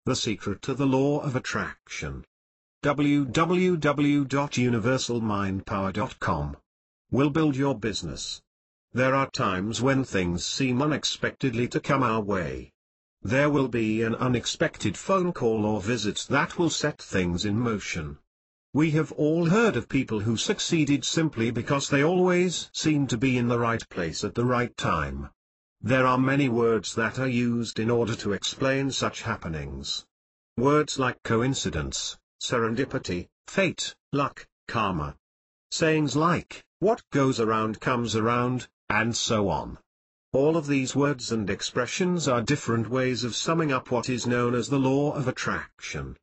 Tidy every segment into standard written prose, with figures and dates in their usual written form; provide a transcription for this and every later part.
The secret to the law of attraction. www.universalmindpower.com will build your business. There are times when things seem unexpectedly to come our way. There will be an unexpected phone call or visit that will set things in motion. We have all heard of people who succeeded simply because they always seemed to be in the right place at the right time. There are many words that are used in order to explain such happenings. Words like coincidence, serendipity, fate, luck, karma. Sayings like, what goes around comes around, and so on. All of these words and expressions are different ways of summing up what is known as the law of attraction.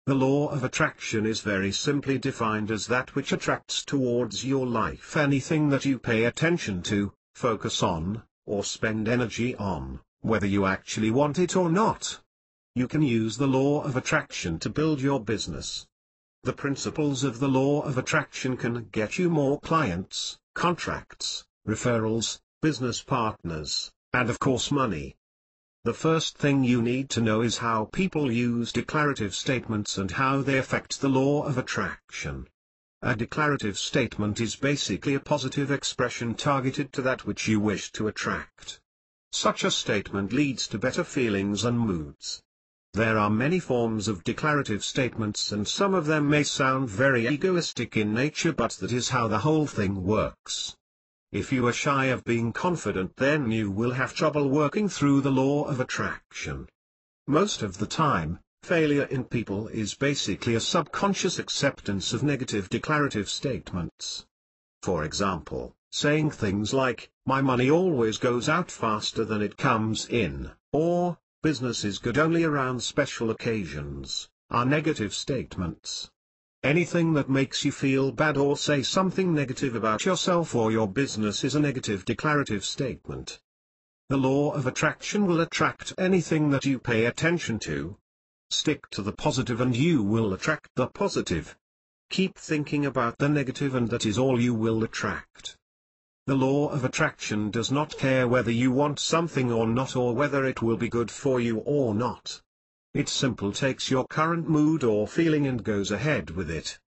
The law of attraction is very simply defined as that which attracts towards your life anything that you pay attention to, focus on, or spend energy on, whether you actually want it or not. You can use the law of attraction to build your business. The principles of the law of attraction can get you more clients, contracts, referrals, business partners, and of course money. The first thing you need to know is how people use declarative statements and how they affect the law of attraction. A declarative statement is basically a positive expression targeted to that which you wish to attract. Such a statement leads to better feelings and moods. There are many forms of declarative statements and some of them may sound very egoistic in nature, but that is how the whole thing works. If you are shy of being confident, then you will have trouble working through the law of attraction. Most of the time, failure in people is basically a subconscious acceptance of negative declarative statements. For example, saying things like, my money always goes out faster than it comes in, or, business is good only around special occasions, are negative statements. Anything that makes you feel bad or say something negative about yourself or your business is a negative declarative statement. The law of attraction will attract anything that you pay attention to. Stick to the positive and you will attract the positive. Keep thinking about the negative and that is all you will attract. The law of attraction does not care whether you want something or not, or whether it will be good for you or not. It simply takes your current mood or feeling and goes ahead with it.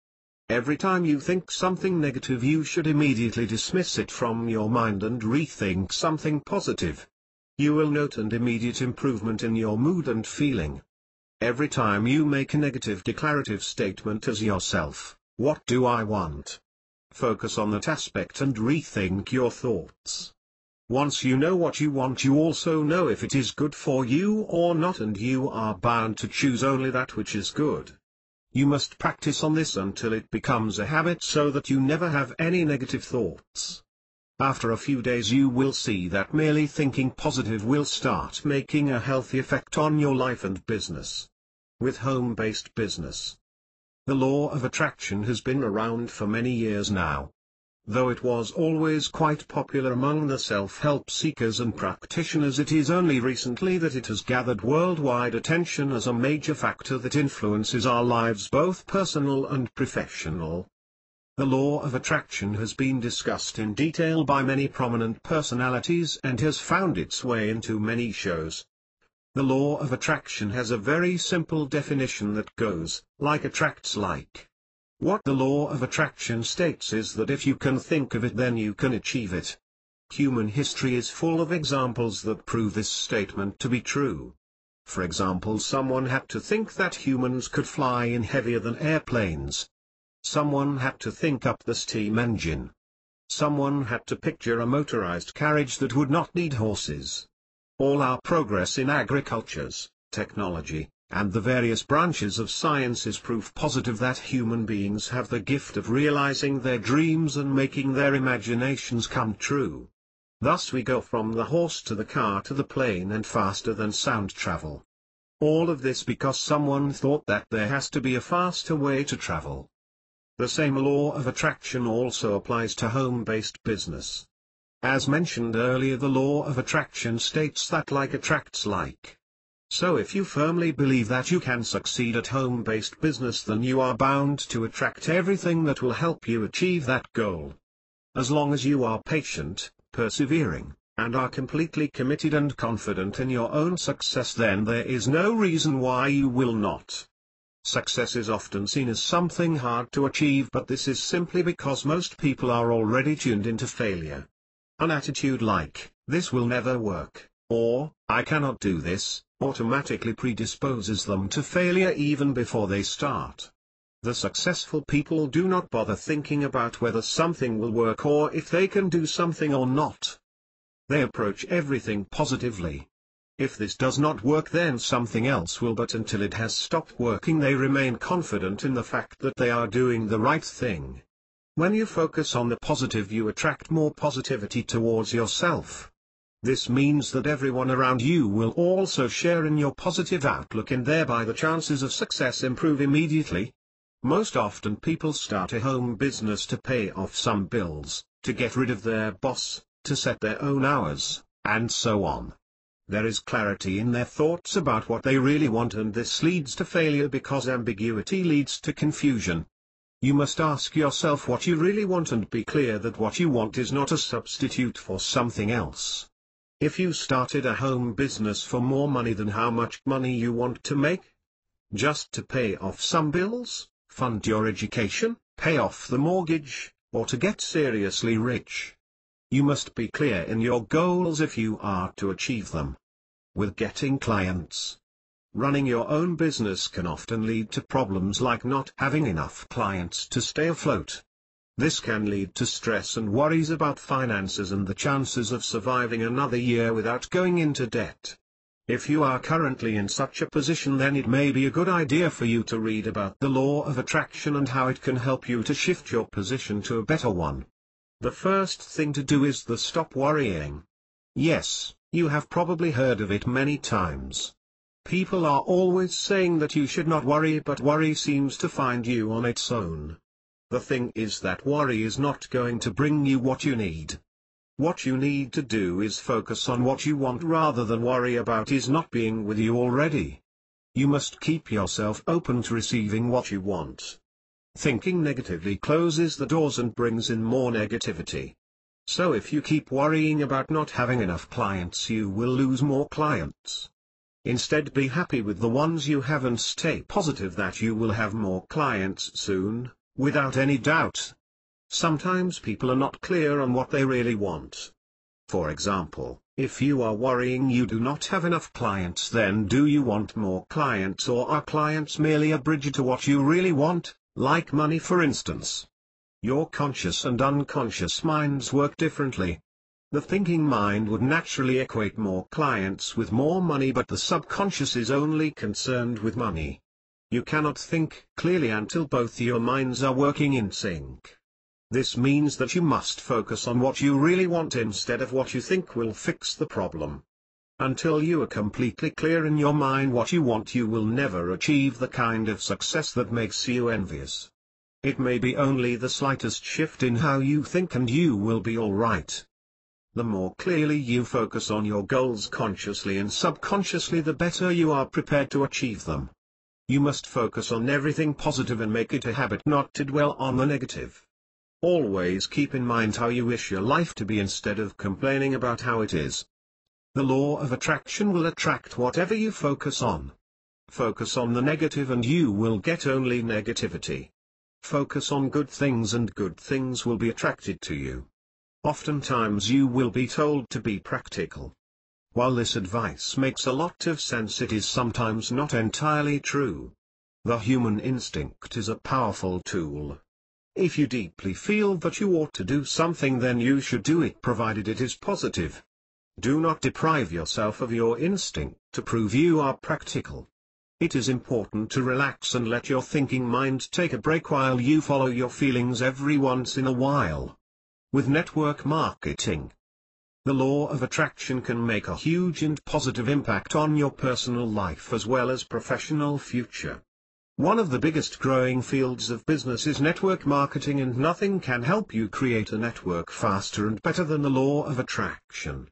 Every time you think something negative, you should immediately dismiss it from your mind and rethink something positive. You will note an immediate improvement in your mood and feeling. Every time you make a negative declarative statement as yourself, what do I want? Focus on that aspect and rethink your thoughts. Once you know what you want, you also know if it is good for you or not, and you are bound to choose only that which is good. You must practice on this until it becomes a habit so that you never have any negative thoughts. After a few days you will see that merely thinking positive will start making a healthy effect on your life and business. With home-based business. The law of attraction has been around for many years now. Though it was always quite popular among the self-help seekers and practitioners, it is only recently that it has gathered worldwide attention as a major factor that influences our lives, both personal and professional. The law of attraction has been discussed in detail by many prominent personalities and has found its way into many shows. The law of attraction has a very simple definition that goes, like attracts like. What the law of attraction states is that if you can think of it, then you can achieve it. Human history is full of examples that prove this statement to be true. For example, someone had to think that humans could fly in heavier than airplanes. Someone had to think up the steam engine. Someone had to picture a motorized carriage that would not need horses. All our progress in agricultures, technology, and the various branches of science is proof positive that human beings have the gift of realizing their dreams and making their imaginations come true. Thus we go from the horse to the car to the plane and faster than sound travel. All of this because someone thought that there has to be a faster way to travel. The same law of attraction also applies to home-based business. As mentioned earlier, the law of attraction states that like attracts like. So if you firmly believe that you can succeed at home-based business, then you are bound to attract everything that will help you achieve that goal. As long as you are patient, persevering, and are completely committed and confident in your own success, then there is no reason why you will not. Success is often seen as something hard to achieve, but this is simply because most people are already tuned into failure. An attitude like, "This will never work," or, "I cannot do this," automatically predisposes them to failure even before they start. The successful people do not bother thinking about whether something will work or if they can do something or not. They approach everything positively. If this does not work, then something else will, but until it has stopped working they remain confident in the fact that they are doing the right thing. When you focus on the positive, you attract more positivity towards yourself. This means that everyone around you will also share in your positive outlook, and thereby the chances of success improve immediately. Most often people start a home business to pay off some bills, to get rid of their boss, to set their own hours, and so on. There is clarity in their thoughts about what they really want, and this leads to failure because ambiguity leads to confusion. You must ask yourself what you really want and be clear that what you want is not a substitute for something else. If you started a home business for more money than how much money you want to make, just to pay off some bills, fund your education, pay off the mortgage, or to get seriously rich, you must be clear in your goals if you are to achieve them. With getting clients, running your own business can often lead to problems like not having enough clients to stay afloat. This can lead to stress and worries about finances and the chances of surviving another year without going into debt. If you are currently in such a position, then it may be a good idea for you to read about the law of attraction and how it can help you to shift your position to a better one. The first thing to do is to stop worrying. Yes, you have probably heard of it many times. People are always saying that you should not worry, but worry seems to find you on its own. The thing is that worry is not going to bring you what you need. What you need to do is focus on what you want rather than worry about is not being with you already. You must keep yourself open to receiving what you want. Thinking negatively closes the doors and brings in more negativity. So if you keep worrying about not having enough clients, you will lose more clients. Instead, be happy with the ones you have and stay positive that you will have more clients soon, without any doubt. Sometimes people are not clear on what they really want. For example, if you are worrying you do not have enough clients, then do you want more clients, or are clients merely a bridge to what you really want? Like money, for instance. Your conscious and unconscious minds work differently. The thinking mind would naturally equate more clients with more money, but the subconscious is only concerned with money. You cannot think clearly until both your minds are working in sync. This means that you must focus on what you really want instead of what you think will fix the problem. Until you are completely clear in your mind what you want, you will never achieve the kind of success that makes you envious. It may be only the slightest shift in how you think and you will be all right. The more clearly you focus on your goals consciously and subconsciously, the better you are prepared to achieve them. You must focus on everything positive and make it a habit not to dwell on the negative. Always keep in mind how you wish your life to be instead of complaining about how it is. The law of attraction will attract whatever you focus on. Focus on the negative and you will get only negativity. Focus on good things and good things will be attracted to you. Oftentimes you will be told to be practical. While this advice makes a lot of sense, it is sometimes not entirely true. The human instinct is a powerful tool. If you deeply feel that you ought to do something, then you should do it, provided it is positive. Do not deprive yourself of your instinct to prove you are practical. It is important to relax and let your thinking mind take a break while you follow your feelings every once in a while. With network marketing, the law of attraction can make a huge and positive impact on your personal life as well as professional future. One of the biggest growing fields of business is network marketing, and nothing can help you create a network faster and better than the law of attraction.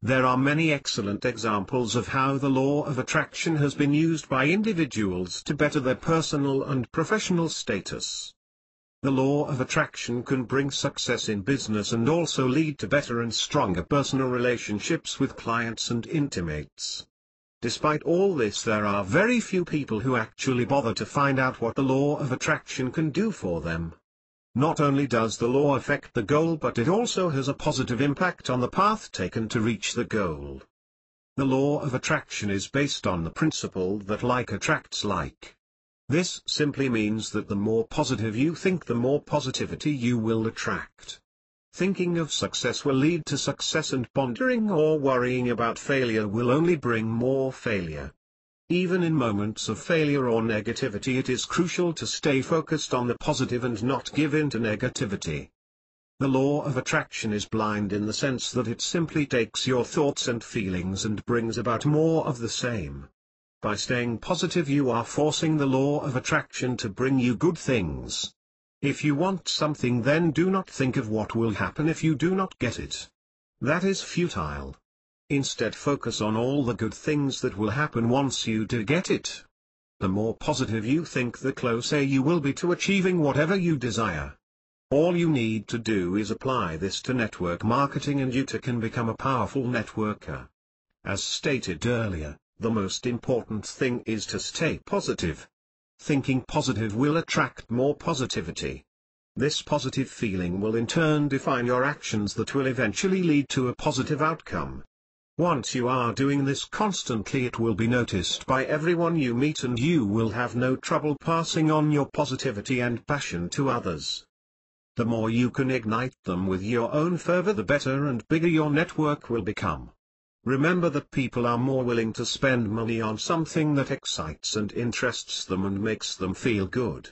There are many excellent examples of how the law of attraction has been used by individuals to better their personal and professional status. The law of attraction can bring success in business and also lead to better and stronger personal relationships with clients and intimates. Despite all this, there are very few people who actually bother to find out what the law of attraction can do for them. Not only does the law affect the goal, but it also has a positive impact on the path taken to reach the goal. The law of attraction is based on the principle that like attracts like. This simply means that the more positive you think, the more positivity you will attract. Thinking of success will lead to success, and pondering or worrying about failure will only bring more failure. Even in moments of failure or negativity, it is crucial to stay focused on the positive and not give in to negativity. The law of attraction is blind in the sense that it simply takes your thoughts and feelings and brings about more of the same. By staying positive, you are forcing the law of attraction to bring you good things. If you want something, then do not think of what will happen if you do not get it. That is futile. Instead, focus on all the good things that will happen once you do get it. The more positive you think, the closer you will be to achieving whatever you desire. All you need to do is apply this to network marketing, and you too can become a powerful networker. As stated earlier, the most important thing is to stay positive. Thinking positive will attract more positivity. This positive feeling will in turn define your actions that will eventually lead to a positive outcome. Once you are doing this constantly, it will be noticed by everyone you meet, and you will have no trouble passing on your positivity and passion to others. The more you can ignite them with your own fervor, the better and bigger your network will become. Remember that people are more willing to spend money on something that excites and interests them and makes them feel good.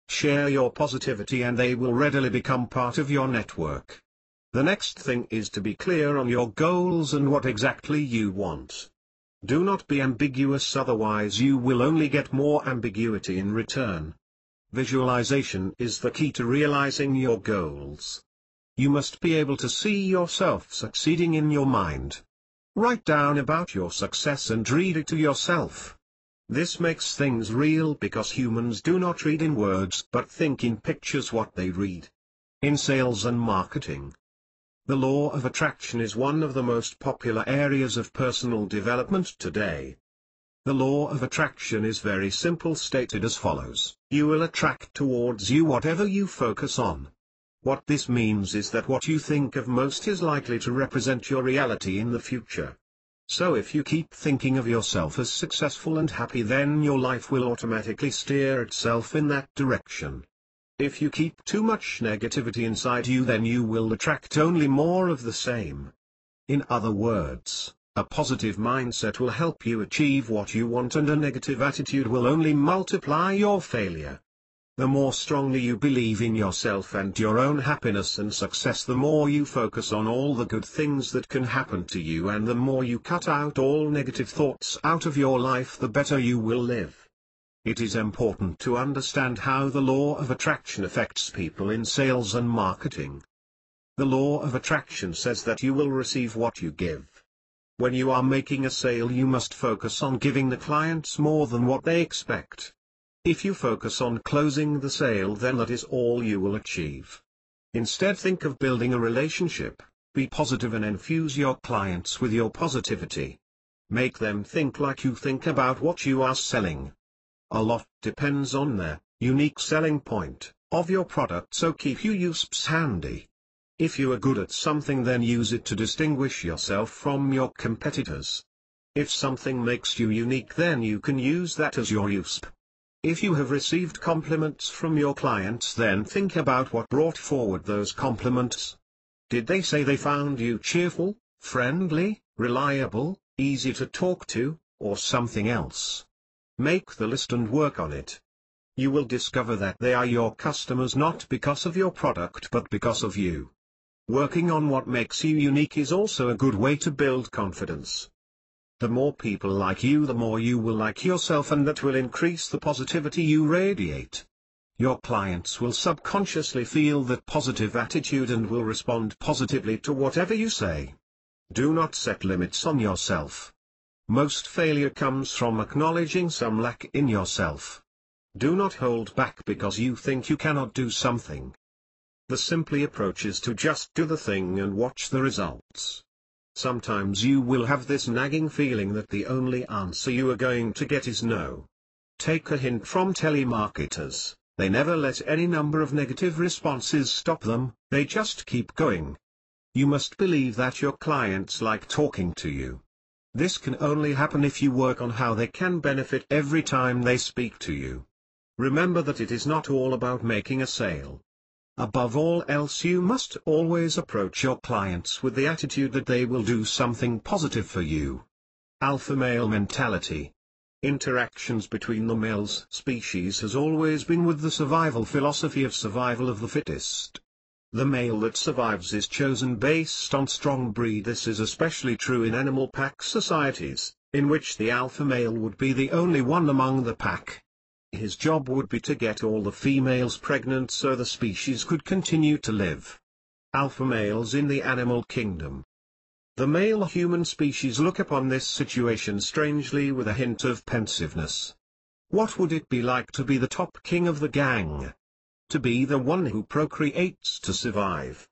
Share your positivity and they will readily become part of your network. The next thing is to be clear on your goals and what exactly you want. Do not be ambiguous, otherwise you will only get more ambiguity in return. Visualization is the key to realizing your goals. You must be able to see yourself succeeding in your mind. Write down about your success and read it to yourself. This makes things real because humans do not read in words but think in pictures what they read. In sales and marketing, the law of attraction is one of the most popular areas of personal development today. The law of attraction is very simple, stated as follows: you will attract towards you whatever you focus on. What this means is that what you think of most is likely to represent your reality in the future. So if you keep thinking of yourself as successful and happy, then your life will automatically steer itself in that direction. If you keep too much negativity inside you, then you will attract only more of the same. In other words, a positive mindset will help you achieve what you want, and a negative attitude will only multiply your failure. The more strongly you believe in yourself and your own happiness and success, the more you focus on all the good things that can happen to you, and the more you cut out all negative thoughts out of your life, the better you will live. It is important to understand how the law of attraction affects people in sales and marketing. The law of attraction says that you will receive what you give. When you are making a sale, you must focus on giving the clients more than what they expect. If you focus on closing the sale, then that is all you will achieve. Instead, think of building a relationship, be positive and infuse your clients with your positivity. Make them think like you think about what you are selling. A lot depends on their unique selling point of your product, so keep your USPs handy. If you are good at something, then use it to distinguish yourself from your competitors. If something makes you unique, then you can use that as your USP. If you have received compliments from your clients, then think about what brought forward those compliments. Did they say they found you cheerful, friendly, reliable, easy to talk to, or something else? Make the list and work on it. You will discover that they are your customers not because of your product but because of you. Working on what makes you unique is also a good way to build confidence. The more people like you, the more you will like yourself, and that will increase the positivity you radiate. Your clients will subconsciously feel that positive attitude and will respond positively to whatever you say. Do not set limits on yourself. Most failure comes from acknowledging some lack in yourself. Do not hold back because you think you cannot do something. The simple approach is to just do the thing and watch the results. Sometimes you will have this nagging feeling that the only answer you are going to get is no. Take a hint from telemarketers, they never let any number of negative responses stop them, they just keep going. You must believe that your clients like talking to you. This can only happen if you work on how they can benefit every time they speak to you. Remember that it is not all about making a sale. Above all else, you must always approach your clients with the attitude that they will do something positive for you. Alpha male mentality. Interactions between the males species has always been with the survival philosophy of survival of the fittest. The male that survives is chosen based on strong breed. This is especially true in animal pack societies, in which the alpha male would be the only one among the pack. His job would be to get all the females pregnant so the species could continue to live. Alpha males in the animal kingdom. The male human species look upon this situation strangely with a hint of pensiveness. What would it be like to be the top king of the gang? To be the one who procreates to survive.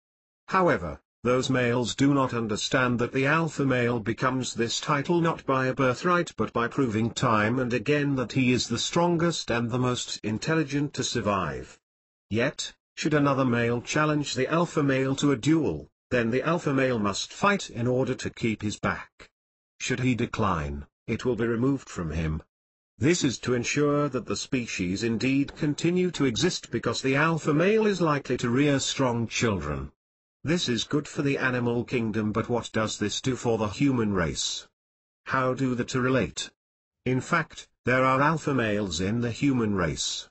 However, those males do not understand that the alpha male becomes this title not by a birthright but by proving time and again that he is the strongest and the most intelligent to survive. Yet, should another male challenge the alpha male to a duel, then the alpha male must fight in order to keep his back. Should he decline, it will be removed from him. This is to ensure that the species indeed continue to exist because the alpha male is likely to rear strong children. This is good for the animal kingdom, but what does this do for the human race? How do the two relate? In fact, there are alpha males in the human race.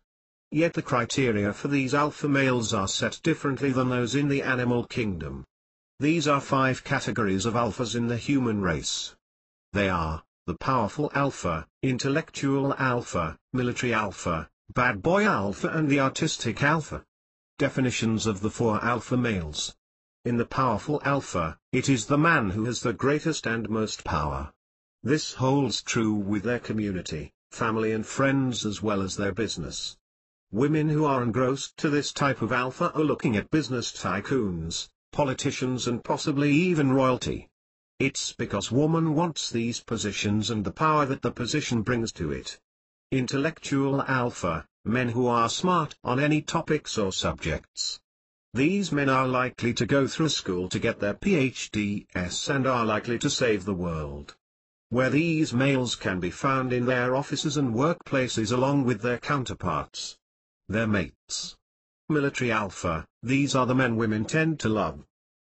Yet the criteria for these alpha males are set differently than those in the animal kingdom. These are 5 categories of alphas in the human race. They are: the powerful alpha, intellectual alpha, military alpha, bad boy alpha and the artistic alpha. Definitions of the 4 alpha males. In the powerful alpha, it is the man who has the greatest and most power. This holds true with their community, family and friends as well as their business. Women who are engrossed to this type of alpha are looking at business tycoons, politicians and possibly even royalty. It's because woman wants these positions and the power that the position brings to it. Intellectual alpha, men who are smart on any topics or subjects. These men are likely to go through school to get their PhDs and are likely to save the world. Where these males can be found in their offices and workplaces along with their counterparts. Their mates. Military alpha, these are the men women tend to love.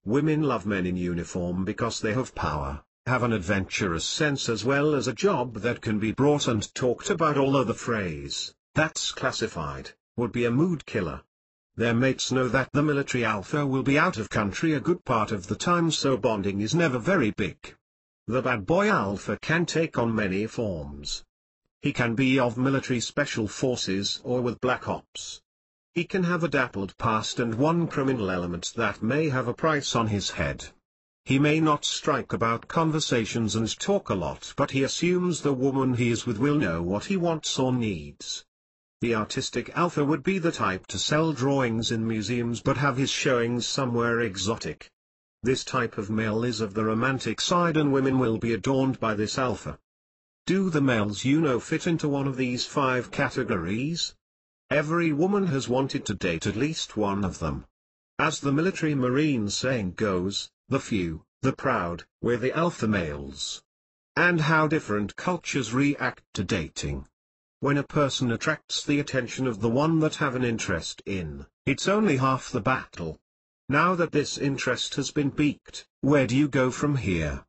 Women love men in uniform because they have power, have an adventurous sense as well as a job that can be brought and talked about, although the phrase, "that's classified," would be a mood killer. Their mates know that the military alpha will be out of country a good part of the time, so bonding is never very big. The bad boy alpha can take on many forms. He can be of military special forces or with black ops. He can have a dappled past and one criminal element that may have a price on his head. He may not strike about conversations and talk a lot, but he assumes the woman he is with will know what he wants or needs. The artistic alpha would be the type to sell drawings in museums but have his showings somewhere exotic. This type of male is of the romantic side and women will be adorned by this alpha. Do the males you know fit into one of these 5 categories? Every woman has wanted to date at least one of them. As the military marine saying goes, the few, the proud, we're the alpha males. And how different cultures react to dating. When a person attracts the attention of the one that have an interest in, it's only half the battle. Now that this interest has been piqued, where do you go from here?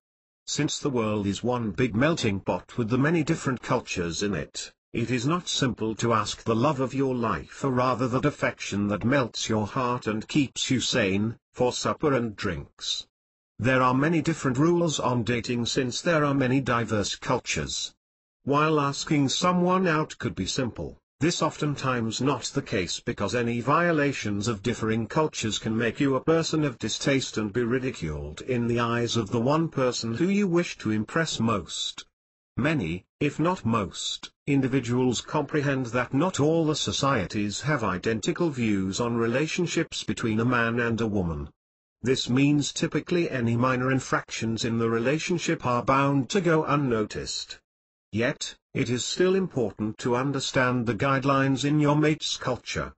Since the world is one big melting pot with the many different cultures in it, it is not simple to ask the love of your life, or rather that affection that melts your heart and keeps you sane, for supper and drinks. There are many different rules on dating since there are many diverse cultures. While asking someone out could be simple, this oftentimes not the case because any violations of differing cultures can make you a person of distaste and be ridiculed in the eyes of the one person who you wish to impress most. Many, if not most, individuals comprehend that not all the societies have identical views on relationships between a man and a woman. This means typically any minor infractions in the relationship are bound to go unnoticed. Yet, it is still important to understand the guidelines in your mate's culture.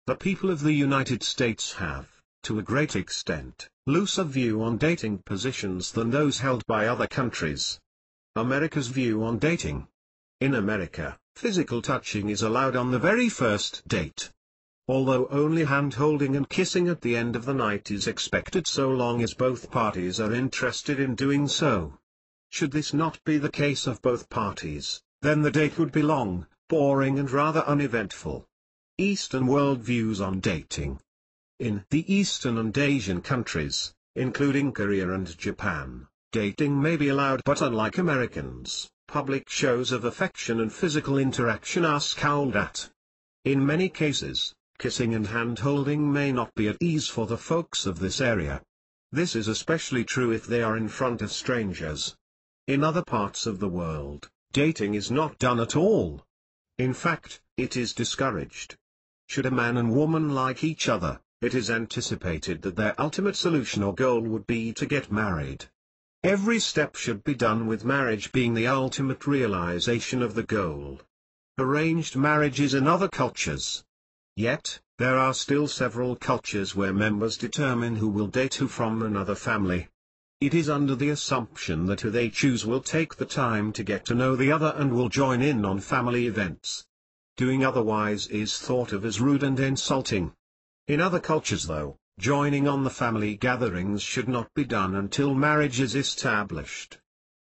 The people of the United States have, to a great extent, looser view on dating positions than those held by other countries. America's view on dating. In America, physical touching is allowed on the very first date. Although only hand-holding and kissing at the end of the night is expected so long as both parties are interested in doing so. Should this not be the case of both parties, then the date would be long, boring and rather uneventful. Eastern worldviews on dating. In the Eastern and Asian countries, including Korea and Japan, dating may be allowed, but unlike Americans, public shows of affection and physical interaction are scowled at. In many cases, kissing and hand-holding may not be at ease for the folks of this area. This is especially true if they are in front of strangers. In other parts of the world, dating is not done at all. In fact, it is discouraged. Should a man and woman like each other, it is anticipated that their ultimate solution or goal would be to get married. Every step should be done with marriage being the ultimate realization of the goal. Arranged marriages in other cultures. Yet, there are still several cultures where members determine who will date who from another family. It is under the assumption that who they choose will take the time to get to know the other and will join in on family events. Doing otherwise is thought of as rude and insulting. In other cultures though, joining on the family gatherings should not be done until marriage is established.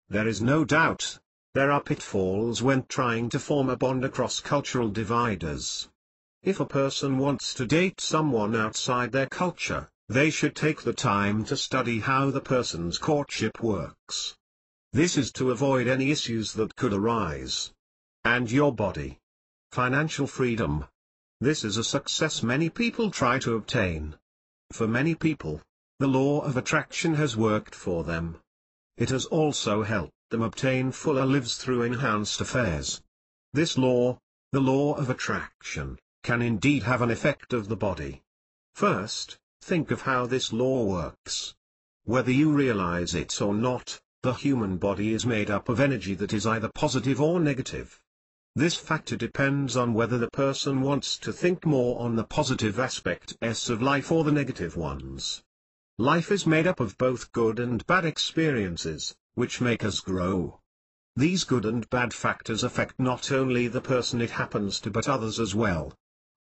There is no doubt, there are pitfalls when trying to form a bond across cultural dividers. If a person wants to date someone outside their culture, they should take the time to study how the person's courtship works. This is to avoid any issues that could arise. And your body. Financial freedom. This is a success many people try to obtain. For many people, the law of attraction has worked for them. It has also helped them obtain fuller lives through enhanced affairs. This law, the law of attraction, can indeed have an effect of the body. First, think of how this law works. Whether you realize it or not, the human body is made up of energy that is either positive or negative. This factor depends on whether the person wants to think more on the positive aspects of life or the negative ones. Life is made up of both good and bad experiences, which make us grow. These good and bad factors affect not only the person it happens to but others as well.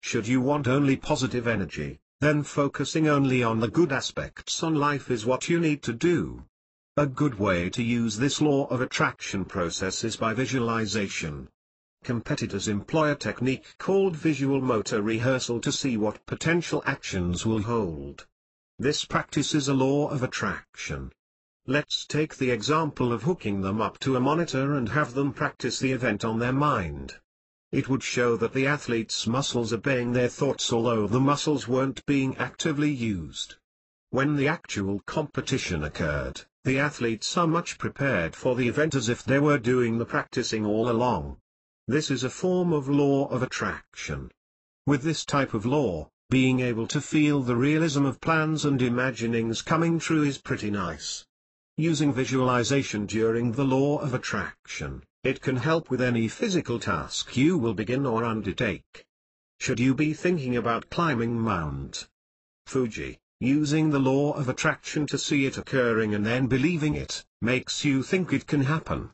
Should you want only positive energy, then focusing only on the good aspects on life is what you need to do. A good way to use this law of attraction process is by visualization. Competitors employ a technique called visual motor rehearsal to see what potential actions will hold. This practice is a law of attraction. Let's take the example of hooking them up to a monitor and have them practice the event on their mind. It would show that the athlete's muscles obeying their thoughts although the muscles weren't being actively used. When the actual competition occurred, the athletes are much prepared for the event as if they were doing the practicing all along. This is a form of law of attraction. With this type of law, being able to feel the realism of plans and imaginings coming true is pretty nice. Using visualization during the law of attraction, it can help with any physical task you will begin or undertake. Should you be thinking about climbing Mount Fuji, using the law of attraction to see it occurring and then believing it, makes you think it can happen.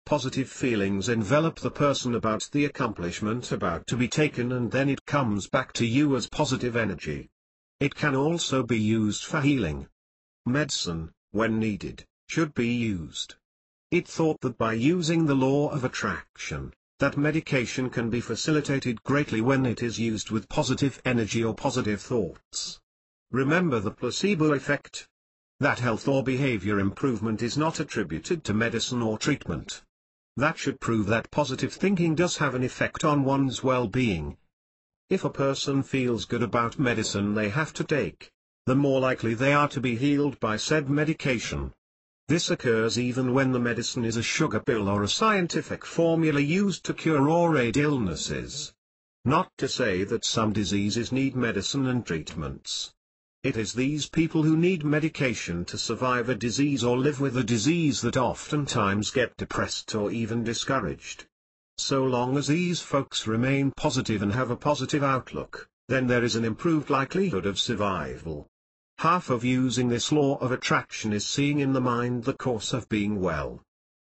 Positive feelings envelop the person about the accomplishment about to be taken and then it comes back to you as positive energy. It can also be used for healing. Medicine, when needed, should be used. It's thought that by using the law of attraction, that medication can be facilitated greatly when it is used with positive energy or positive thoughts. Remember the placebo effect. That health or behavior improvement is not attributed to medicine or treatment. That should prove that positive thinking does have an effect on one's well-being. If a person feels good about medicine they have to take, the more likely they are to be healed by said medication. This occurs even when the medicine is a sugar pill or a scientific formula used to cure or aid illnesses. Not to say that some diseases need medicine and treatments. It is these people who need medication to survive a disease or live with a disease that oftentimes get depressed or even discouraged. So long as these folks remain positive and have a positive outlook, then there is an improved likelihood of survival. Half of using this law of attraction is seeing in the mind the course of being well.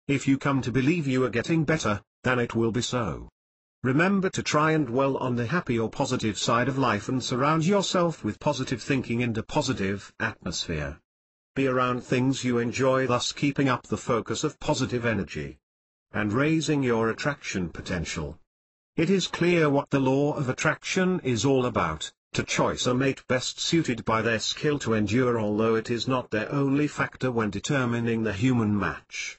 If you come to believe you are getting better, then it will be so. Remember to try and dwell on the happy or positive side of life and surround yourself with positive thinking and a positive atmosphere. Be around things you enjoy, thus keeping up the focus of positive energy and raising your attraction potential. It is clear what the law of attraction is all about: to choose a mate best suited by their skill to endure, although it is not their only factor when determining the human match.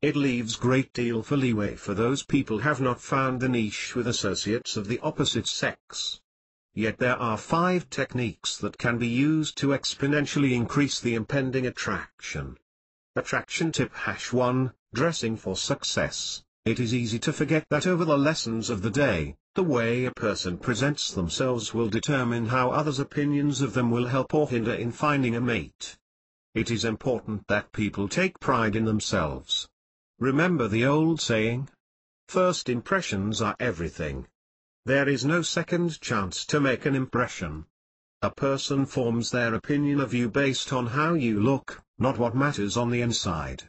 It leaves great deal for leeway for those people who have not found the niche with associates of the opposite sex. Yet there are 5 techniques that can be used to exponentially increase the impending attraction. Attraction tip #1, dressing for success. It is easy to forget that over the lessons of the day, the way a person presents themselves will determine how others' opinions of them will help or hinder in finding a mate. It is important that people take pride in themselves. Remember the old saying? First impressions are everything. There is no second chance to make an impression. A person forms their opinion of you based on how you look, not what matters on the inside.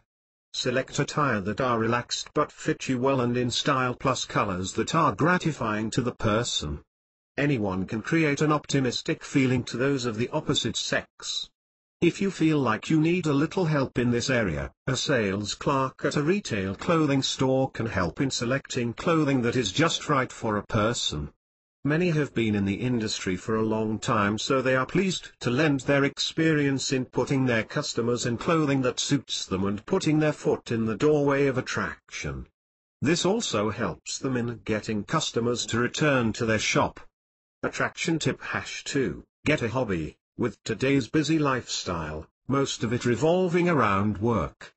Select attire that are relaxed but fit you well and in style, plus colors that are gratifying to the person. Anyone can create an optimistic feeling to those of the opposite sex. If you feel like you need a little help in this area, a sales clerk at a retail clothing store can help in selecting clothing that is just right for a person. Many have been in the industry for a long time, so they are pleased to lend their experience in putting their customers in clothing that suits them and putting their foot in the doorway of attraction. This also helps them in getting customers to return to their shop. Attraction tip #2, get a hobby. With today's busy lifestyle, most of it revolving around work.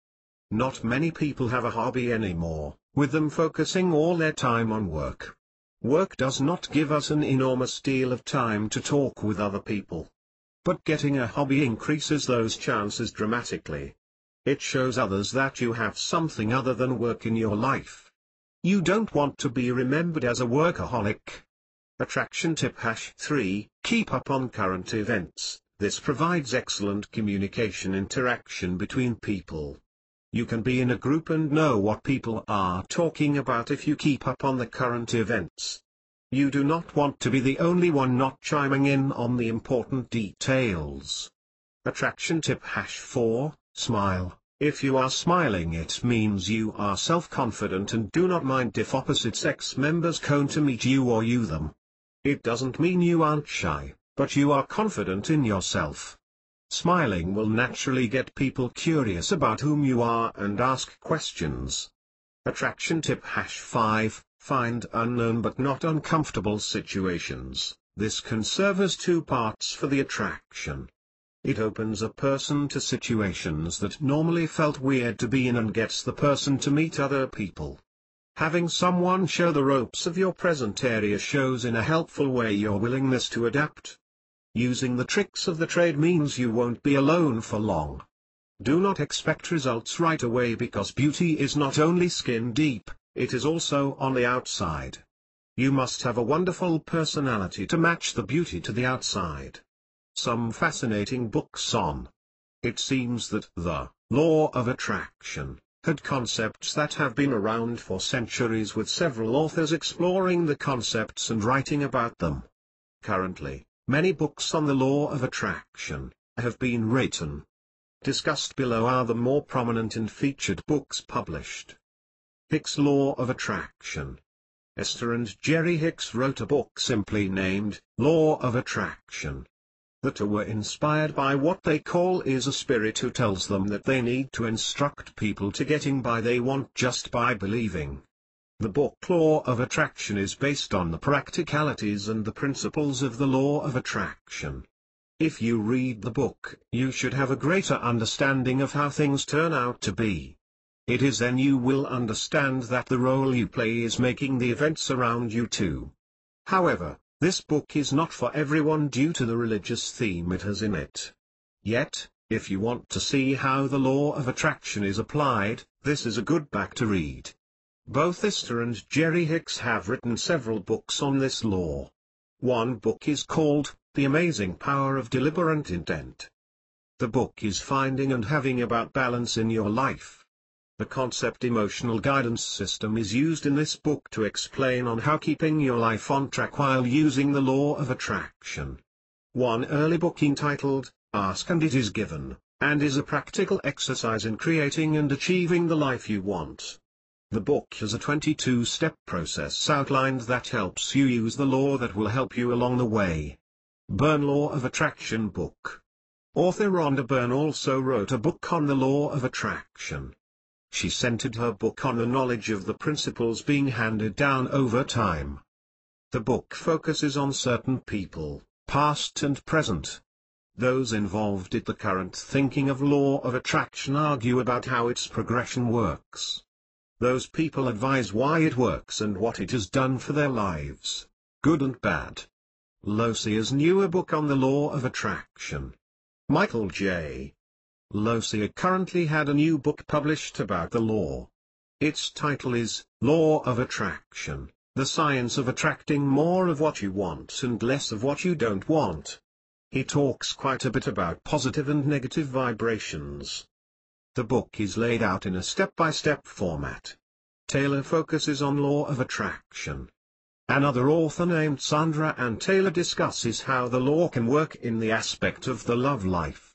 Not many people have a hobby anymore, with them focusing all their time on work. Work does not give us an enormous deal of time to talk with other people. But getting a hobby increases those chances dramatically. It shows others that you have something other than work in your life. You don't want to be remembered as a workaholic. Attraction tip #3, keep up on current events. This provides excellent communication interaction between people. You can be in a group and know what people are talking about if you keep up on the current events. You do not want to be the only one not chiming in on the important details. Attraction tip #4, smile. If you are smiling, it means you are self-confident and do not mind if opposite sex members come to meet you or you them. It doesn't mean you aren't shy, but you are confident in yourself. Smiling will naturally get people curious about whom you are and ask questions. Attraction tip #5, find unknown but not uncomfortable situations. This can serve as 2 parts for the attraction. It opens a person to situations that normally felt weird to be in and gets the person to meet other people. Having someone show the ropes of your present area shows in a helpful way your willingness to adapt. Using the tricks of the trade means you won't be alone for long. Do not expect results right away, because beauty is not only skin deep, it is also on the outside. You must have a wonderful personality to match the beauty to the outside. Some fascinating books on. It seems that the law of attraction had concepts that have been around for centuries, with several authors exploring the concepts and writing about them. Currently, many books on the law of attraction have been written. Discussed below are the more prominent and featured books published. Hicks' Law of Attraction. Esther and Jerry Hicks wrote a book simply named Law of Attraction. The two were inspired by what they call is a spirit who tells them that they need to instruct people to getting by they want just by believing. The book Law of Attraction is based on the practicalities and the principles of the law of attraction. If you read the book, you should have a greater understanding of how things turn out to be. It is then you will understand that the role you play is making the events around you too. However, this book is not for everyone due to the religious theme it has in it. Yet, if you want to see how the law of attraction is applied, this is a good book to read. Both Esther and Jerry Hicks have written several books on this law. One book is called The Amazing Power of Deliberate Intent. The book is Finding and Having About Balance in Your Life. The concept emotional guidance system is used in this book to explain on how keeping your life on track while using the law of attraction. One early book entitled, Ask and It Is Given, and is a practical exercise in creating and achieving the life you want. The book has a 22-step process outlined that helps you use the law that will help you along the way. Byrne Law of Attraction Book. Author Rhonda Byrne also wrote a book on the law of attraction. She centered her book on the knowledge of the principles being handed down over time. The book focuses on certain people, past and present. Those involved in the current thinking of law of attraction argue about how its progression works. Those people advise why it works and what it has done for their lives, good and bad. Losia's newer book on the law of attraction. Michael J. Losia currently had a new book published about the law. Its title is, Law of Attraction, The Science of Attracting More of What You Want and Less of What You Don't Want. He talks quite a bit about positive and negative vibrations. The book is laid out in a step-by-step format. Taylor focuses on law of attraction. Another author named Sandra Ann Taylor discusses how the law can work in the aspect of the love life.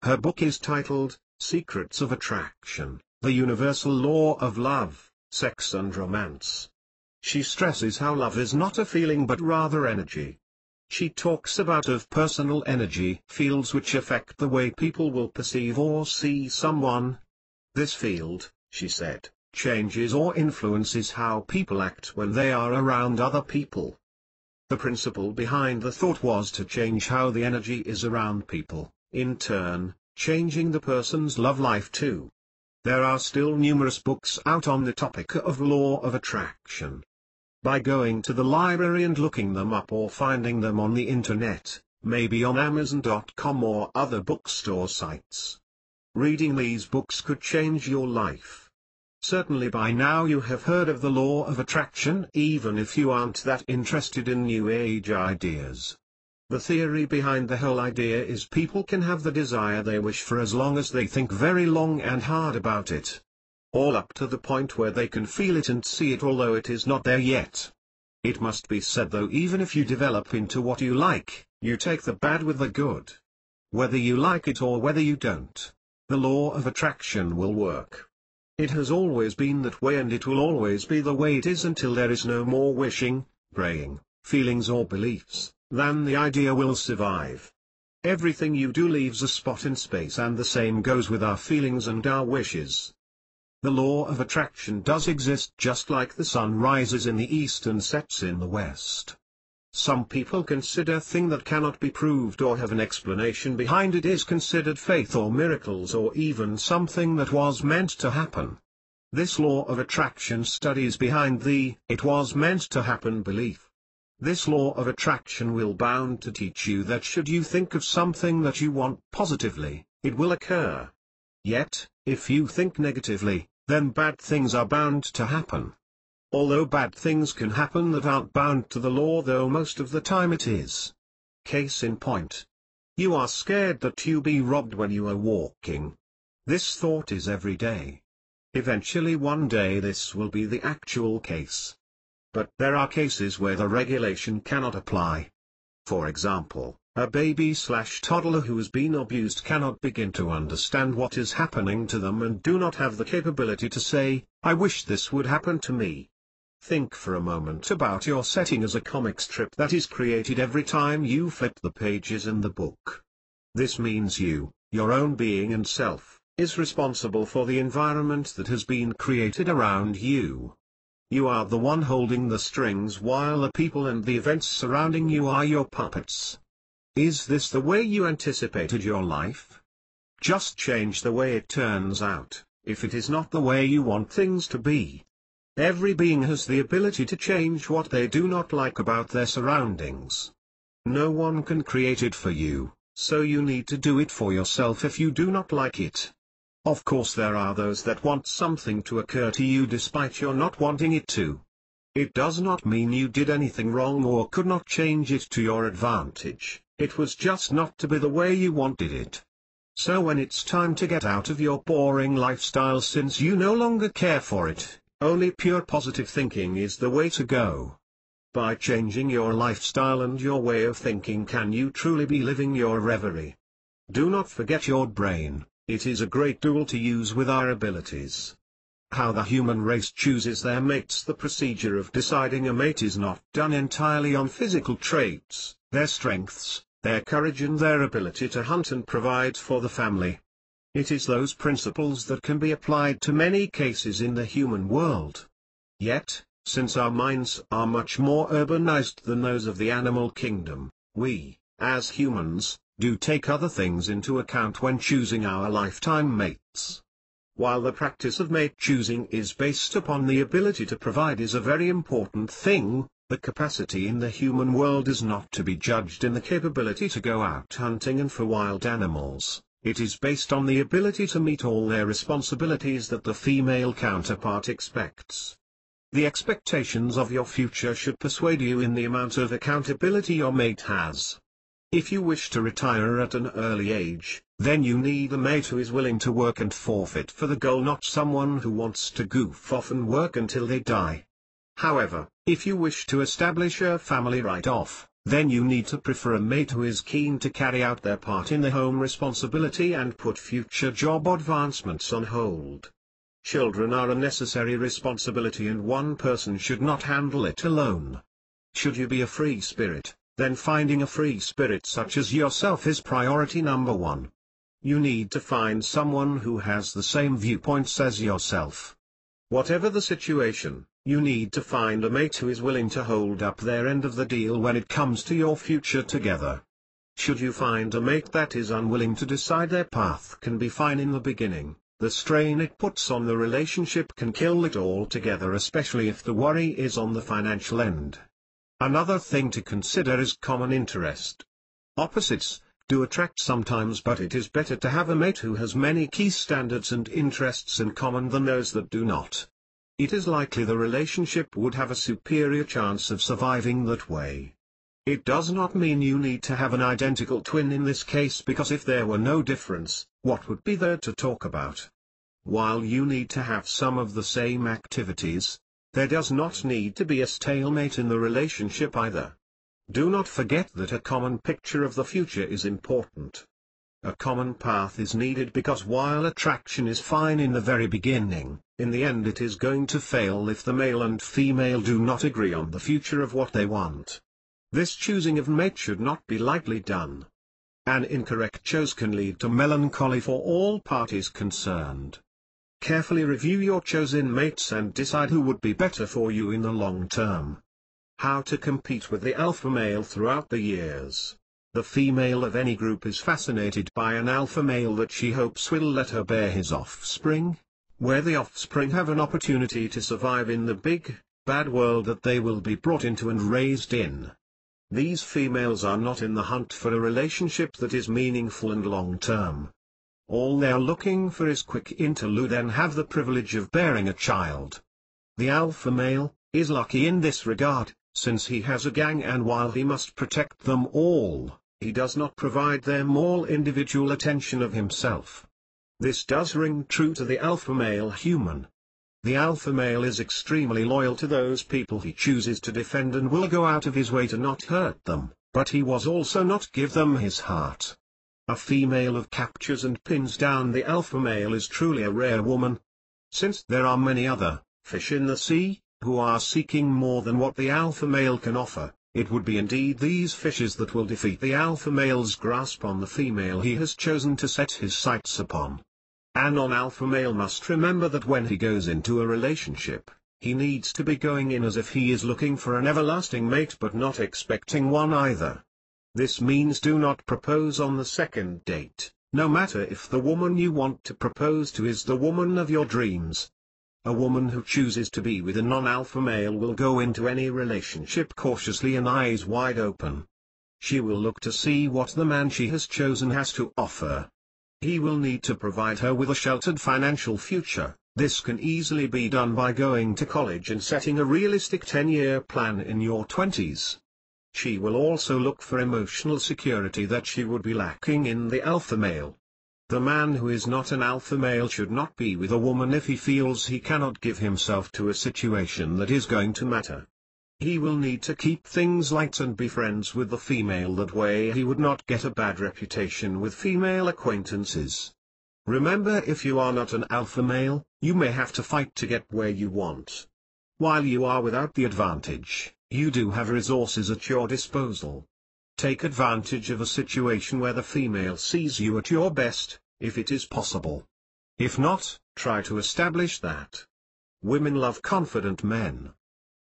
Her book is titled, Secrets of Attraction, The Universal Law of Love, Sex and Romance. She stresses how love is not a feeling but rather energy. She talks about of personal energy fields which affect the way people will perceive or see someone. This field, she said, changes or influences how people act when they are around other people. The principle behind the thought was to change how the energy is around people, in turn, changing the person's love life too. There are still numerous books out on the topic of law of attraction. By going to the library and looking them up or finding them on the internet, maybe on Amazon.com or other bookstore sites. Reading these books could change your life. Certainly by now you have heard of the law of attraction even if you aren't that interested in New Age ideas. The theory behind the whole idea is people can have the desire they wish for as long as they think very long and hard about it. All up to the point where they can feel it and see it although it is not there yet. It must be said though even if you develop into what you like, you take the bad with the good. Whether you like it or whether you don't, the law of attraction will work. It has always been that way and it will always be the way it is until there is no more wishing, praying, feelings or beliefs, then the idea will survive. Everything you do leaves a spot in space and the same goes with our feelings and our wishes. The law of attraction does exist just like the sun rises in the east and sets in the west. Some people consider thing that cannot be proved or have an explanation behind it is considered faith or miracles or even something that was meant to happen. This law of attraction studies behind the "it was meant to happen" belief. This law of attraction will bound to teach you that should you think of something that you want positively, it will occur. Yet, if you think negatively, then bad things are bound to happen. Although bad things can happen that aren't bound to the law though most of the time it is. Case in point. You are scared that you be robbed when you are walking. This thought is every day. Eventually one day this will be the actual case. But there are cases where the regulation cannot apply. For example, a baby/toddler who has been abused cannot begin to understand what is happening to them and do not have the capability to say, "I wish this would happen to me." Think for a moment about your setting as a comic strip that is created every time you flip the pages in the book. This means you, your own being and self, is responsible for the environment that has been created around you. You are the one holding the strings while the people and the events surrounding you are your puppets. Is this the way you anticipated your life? Just change the way it turns out, if it is not the way you want things to be. Every being has the ability to change what they do not like about their surroundings. No one can create it for you, so you need to do it for yourself if you do not like it. Of course there are those that want something to occur to you despite your not wanting it to. It does not mean you did anything wrong or could not change it to your advantage, it was just not to be the way you wanted it. So when it's time to get out of your boring lifestyle since you no longer care for it, only pure positive thinking is the way to go. By changing your lifestyle and your way of thinking can you truly be living your reverie. Do not forget your brain, it is a great tool to use with our abilities. How the human race chooses their mates. The procedure of deciding a mate is not done entirely on physical traits, their strengths, their courage and their ability to hunt and provide for the family. It is those principles that can be applied to many cases in the human world. Yet, since our minds are much more urbanized than those of the animal kingdom, we, as humans, do take other things into account when choosing our lifetime mates. While the practice of mate choosing is based upon the ability to provide is a very important thing, the capacity in the human world is not to be judged in the capability to go out hunting and for wild animals, it is based on the ability to meet all their responsibilities that the female counterpart expects. The expectations of your future should persuade you in the amount of accountability your mate has. If you wish to retire at an early age, then you need a mate who is willing to work and forfeit for the goal, not someone who wants to goof off and work until they die. However, if you wish to establish a family right off, then you need to prefer a mate who is keen to carry out their part in the home responsibility and put future job advancements on hold. Children are a necessary responsibility and one person should not handle it alone. Should you be a free spirit, then finding a free spirit such as yourself is priority number one. You need to find someone who has the same viewpoints as yourself. Whatever the situation, you need to find a mate who is willing to hold up their end of the deal when it comes to your future together. Should you find a mate that is unwilling to decide their path, can be fine in the beginning, the strain it puts on the relationship can kill it altogether, especially if the worry is on the financial end. Another thing to consider is common interest. Opposites do attract sometimes, but it is better to have a mate who has many key standards and interests in common than those that do not. It is likely the relationship would have a superior chance of surviving that way. It does not mean you need to have an identical twin in this case, because if there were no difference, what would be there to talk about? While you need to have some of the same activities, there does not need to be a stalemate in the relationship either. Do not forget that a common picture of the future is important. A common path is needed because while attraction is fine in the very beginning, in the end it is going to fail if the male and female do not agree on the future of what they want. This choosing of mate should not be lightly done. An incorrect choice can lead to melancholy for all parties concerned. Carefully review your chosen mates and decide who would be better for you in the long term. How to compete with the alpha male throughout the years. The female of any group is fascinated by an alpha male that she hopes will let her bear his offspring, where the offspring have an opportunity to survive in the big, bad world that they will be brought into and raised in. These females are not in the hunt for a relationship that is meaningful and long-term. All they are looking for is quick interlude and have the privilege of bearing a child. The alpha male is lucky in this regard, since he has a gang, and while he must protect them all, he does not provide them all individual attention of himself. This does ring true to the alpha male human. The alpha male is extremely loyal to those people he chooses to defend and will go out of his way to not hurt them, but he was also not give them his heart. A female of captures and pins down the alpha male is truly a rare woman. Since there are many other fish in the sea, who are seeking more than what the alpha male can offer, it would be indeed these fishes that will defeat the alpha male's grasp on the female he has chosen to set his sights upon. An non-alpha male must remember that when he goes into a relationship, he needs to be going in as if he is looking for an everlasting mate but not expecting one either. This means do not propose on the second date, no matter if the woman you want to propose to is the woman of your dreams. A woman who chooses to be with a non-alpha male will go into any relationship cautiously and eyes wide open. She will look to see what the man she has chosen has to offer. He will need to provide her with a sheltered financial future. This can easily be done by going to college and setting a realistic 10-year plan in your 20s. She will also look for emotional security that she would be lacking in the alpha male. The man who is not an alpha male should not be with a woman if he feels he cannot give himself to a situation that is going to matter. He will need to keep things light and be friends with the female, that way he would not get a bad reputation with female acquaintances. Remember, if you are not an alpha male, you may have to fight to get where you want. While you are without the advantage, you do have resources at your disposal. Take advantage of a situation where the female sees you at your best, if it is possible. If not, try to establish that. Women love confident men.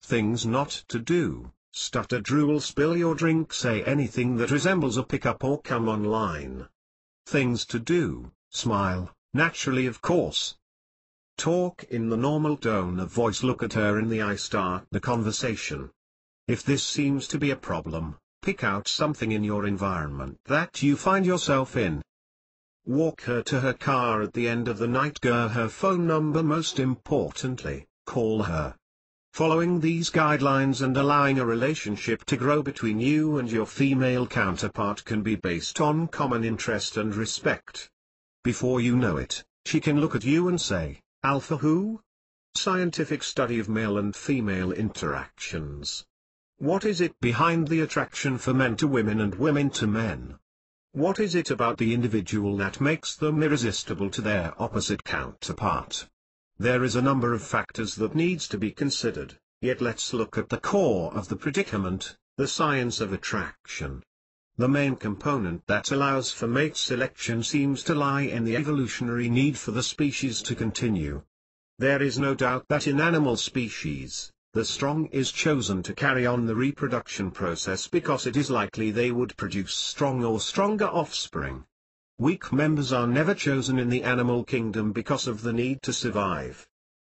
Things not to do: stutter, drool, spill your drink, say anything that resembles a pickup or come online. Things to do: smile, naturally of course. Talk in the normal tone of voice, look at her in the eye, start the conversation. If this seems to be a problem, pick out something in your environment that you find yourself in. Walk her to her car at the end of the night, give her phone number, most importantly, call her. Following these guidelines and allowing a relationship to grow between you and your female counterpart can be based on common interest and respect. Before you know it, she can look at you and say, "Alpha who?" Scientific study of male and female interactions. What is it behind the attraction for men to women and women to men? What is it about the individual that makes them irresistible to their opposite counterpart? There is a number of factors that needs to be considered, yet let's look at the core of the predicament, the science of attraction. The main component that allows for mate selection seems to lie in the evolutionary need for the species to continue. There is no doubt that in animal species, the strong is chosen to carry on the reproduction process because it is likely they would produce strong or stronger offspring. Weak members are never chosen in the animal kingdom because of the need to survive.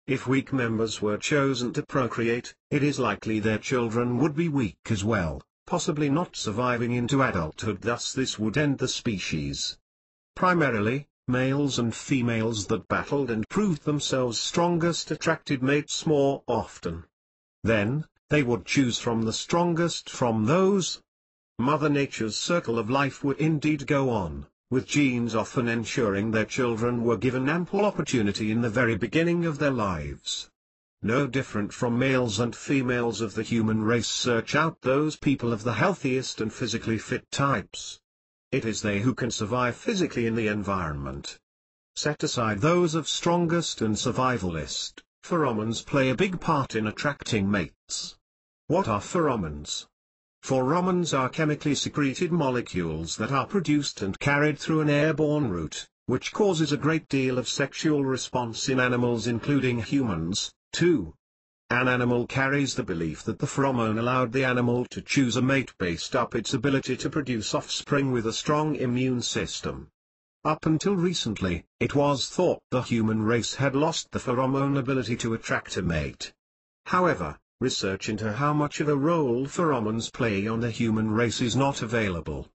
If weak members were chosen to procreate, it is likely their children would be weak as well, possibly not surviving into adulthood, thus this would end the species. Primarily, males and females that battled and proved themselves strongest attracted mates more often. Then, they would choose from the strongest from those. Mother Nature's circle of life would indeed go on, with genes often ensuring their children were given ample opportunity in the very beginning of their lives. No different from males and females of the human race search out those people of the healthiest and physically fit types. It is they who can survive physically in the environment. Set aside those of strongest and survivalist. Pheromones play a big part in attracting mates. What are pheromones? Pheromones are chemically secreted molecules that are produced and carried through an airborne route, which causes a great deal of sexual response in animals including humans, too. An animal carries the belief that the pheromone allowed the animal to choose a mate based up its ability to produce offspring with a strong immune system. Up until recently, it was thought the human race had lost the pheromone ability to attract a mate. However, research into how much of a role pheromones play on the human race is not available.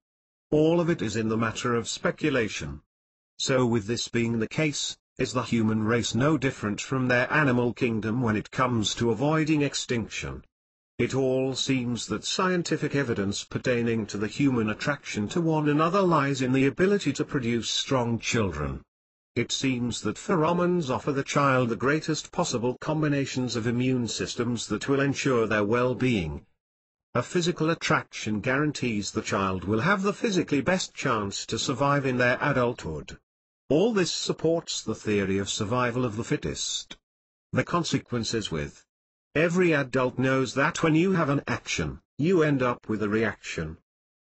All of it is in the matter of speculation. So with this being the case, is the human race no different from their animal kingdom when it comes to avoiding extinction? It all seems that scientific evidence pertaining to the human attraction to one another lies in the ability to produce strong children. It seems that pheromones offer the child the greatest possible combinations of immune systems that will ensure their well-being. A physical attraction guarantees the child will have the physically best chance to survive in their adulthood. All this supports the theory of survival of the fittest. The consequences with every adult knows that when you have an action, you end up with a reaction.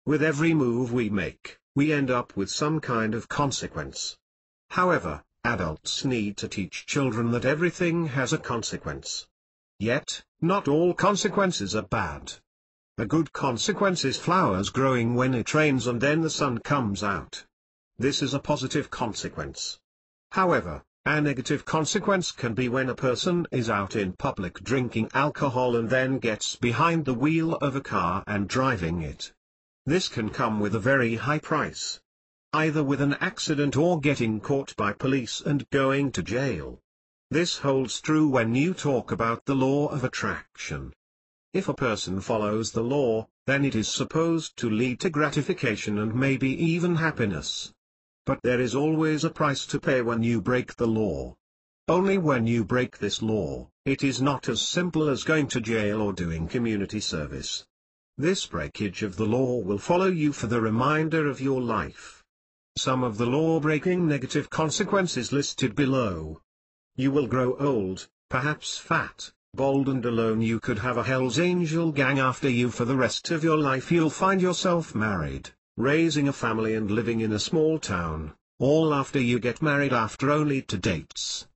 With every move we make, we end up with some kind of consequence. However, adults need to teach children that everything has a consequence. Yet, not all consequences are bad. A good consequence is flowers growing when it rains and then the sun comes out. This is a positive consequence. However, a negative consequence can be when a person is out in public drinking alcohol and then gets behind the wheel of a car and driving it. This can come with a very high price. Either with an accident or getting caught by police and going to jail. This holds true when you talk about the law of attraction. If a person follows the law, then it is supposed to lead to gratification and maybe even happiness. But there is always a price to pay when you break the law. Only when you break this law, it is not as simple as going to jail or doing community service. This breakage of the law will follow you for the remainder of your life. Some of the law-breaking negative consequences listed below. You will grow old, perhaps fat, bald and alone. You could have a Hell's Angel gang after you for the rest of your life. You'll find yourself married, raising a family and living in a small town, all after you get married after only 2 dates.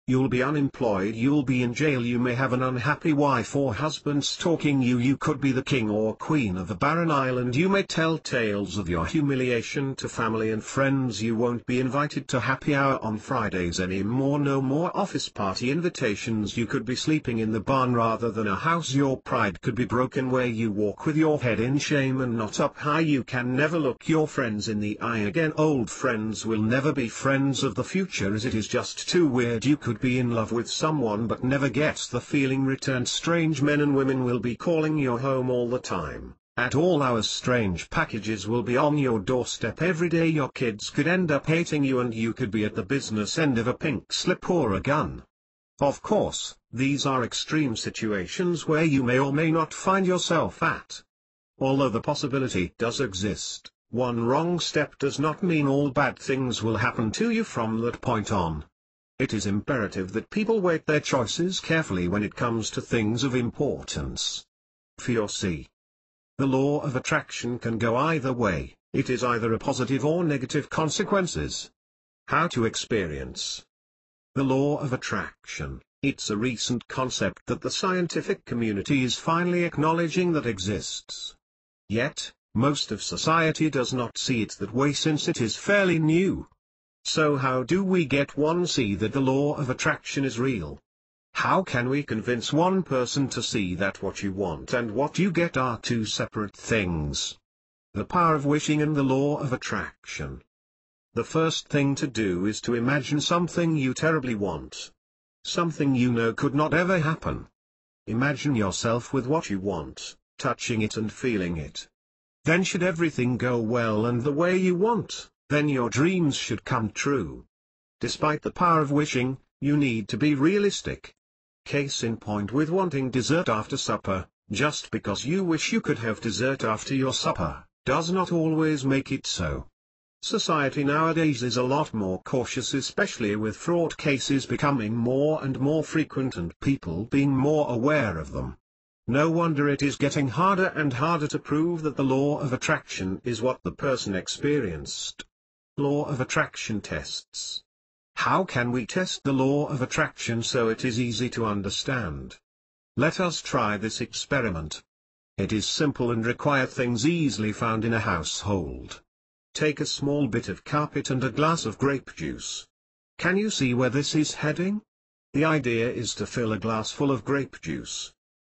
You'll be unemployed, you'll be in jail, you may have an unhappy wife or husband stalking you, you could be the king or queen of a barren island, you may tell tales of your humiliation to family and friends, you won't be invited to happy hour on Fridays anymore, no more office party invitations, you could be sleeping in the barn rather than a house, your pride could be broken where you walk with your head in shame and not up high, you can never look your friends in the eye again, old friends will never be friends of the future as it is just too weird, you could be in love with someone but never gets the feeling returned, strange men and women will be calling your home all the time, at all hours strange packages will be on your doorstep every day, your kids could end up hating you and you could be at the business end of a pink slip or a gun. Of course, these are extreme situations where you may or may not find yourself at. Although the possibility does exist, one wrong step does not mean all bad things will happen to you from that point on. It is imperative that people weight their choices carefully when it comes to things of importance. The law of attraction can go either way, it is either a positive or negative consequences. How to experience the law of attraction? It's a recent concept that the scientific community is finally acknowledging that exists. Yet, most of society does not see it that way since it is fairly new. So how do we get one see that the law of attraction is real? How can we convince one person to see that what you want and what you get are two separate things? The power of wishing and the law of attraction. The first thing to do is to imagine something you terribly want. Something you know could not ever happen. Imagine yourself with what you want, touching it and feeling it. Then should everything go well and the way you want, then your dreams should come true. Despite the power of wishing, you need to be realistic. Case in point with wanting dessert after supper, just because you wish you could have dessert after your supper, does not always make it so. Society nowadays is a lot more cautious, especially with fraud cases becoming more and more frequent and people being more aware of them. No wonder it is getting harder and harder to prove that the law of attraction is what the person experienced. Law of attraction tests. How can we test the law of attraction so it is easy to understand? Let us try this experiment. It is simple and require things easily found in a household. Take a small bit of carpet and a glass of grape juice. Can you see where this is heading? The idea is to fill a glass full of grape juice.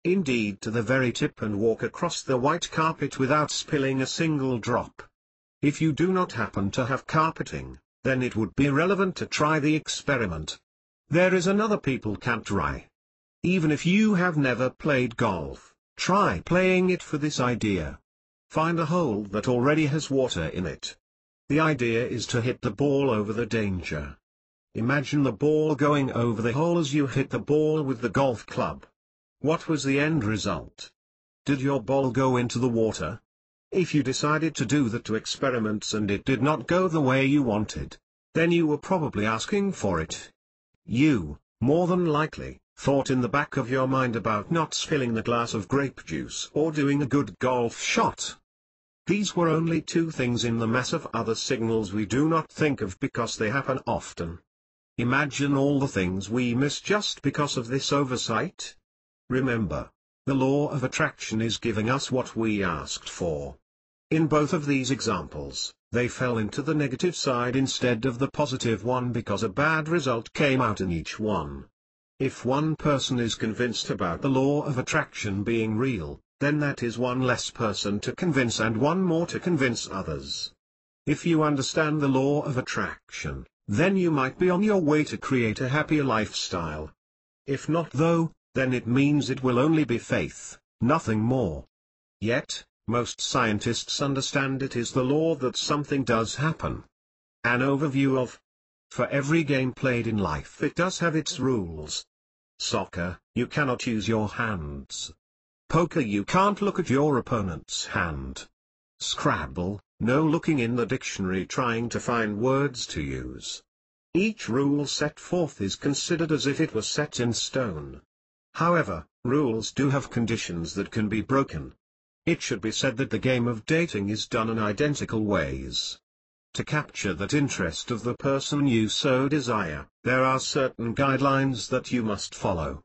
Indeed, to the very tip and walk across the white carpet without spilling a single drop. If you do not happen to have carpeting, then it would be relevant to try the experiment. There is another people can try. Even if you have never played golf, try playing it for this idea. Find a hole that already has water in it. The idea is to hit the ball over the danger. Imagine the ball going over the hole as you hit the ball with the golf club. What was the end result? Did your ball go into the water? If you decided to do that to experiments and it did not go the way you wanted, then you were probably asking for it. You, more than likely, thought in the back of your mind about not spilling the glass of grape juice or doing a good golf shot. These were only two things in the mass of other signals we do not think of because they happen often. Imagine all the things we miss just because of this oversight. Remember, The law of attraction is giving us what we asked for. In both of these examples, they fell into the negative side instead of the positive one because a bad result came out in each one. If one person is convinced about the law of attraction being real, then that is one less person to convince and one more to convince others. If you understand the law of attraction, then you might be on your way to create a happier lifestyle. If not though, then it means it will only be faith, nothing more. Yet, most scientists understand it is the law that something does happen. An overview of: for every game played in life it does have its rules. Soccer, you cannot use your hands. Poker, you can't look at your opponent's hand. Scrabble, no looking in the dictionary trying to find words to use. Each rule set forth is considered as if it was set in stone. However, rules do have conditions that can be broken. It should be said that the game of dating is done in identical ways. To capture that interest of the person you so desire, there are certain guidelines that you must follow.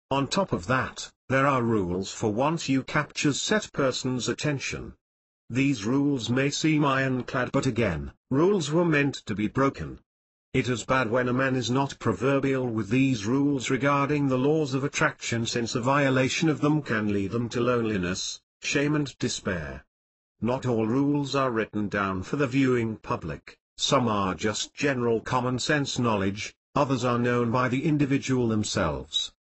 On top of that, there are rules for once you capture said person's attention. These rules may seem ironclad, but again, rules were meant to be broken. It is bad when a man is not proverbial with these rules regarding the laws of attraction, since a violation of them can lead them to loneliness, shame and despair. Not all rules are written down for the viewing public, some are just general common sense knowledge, others are known by the individual themselves.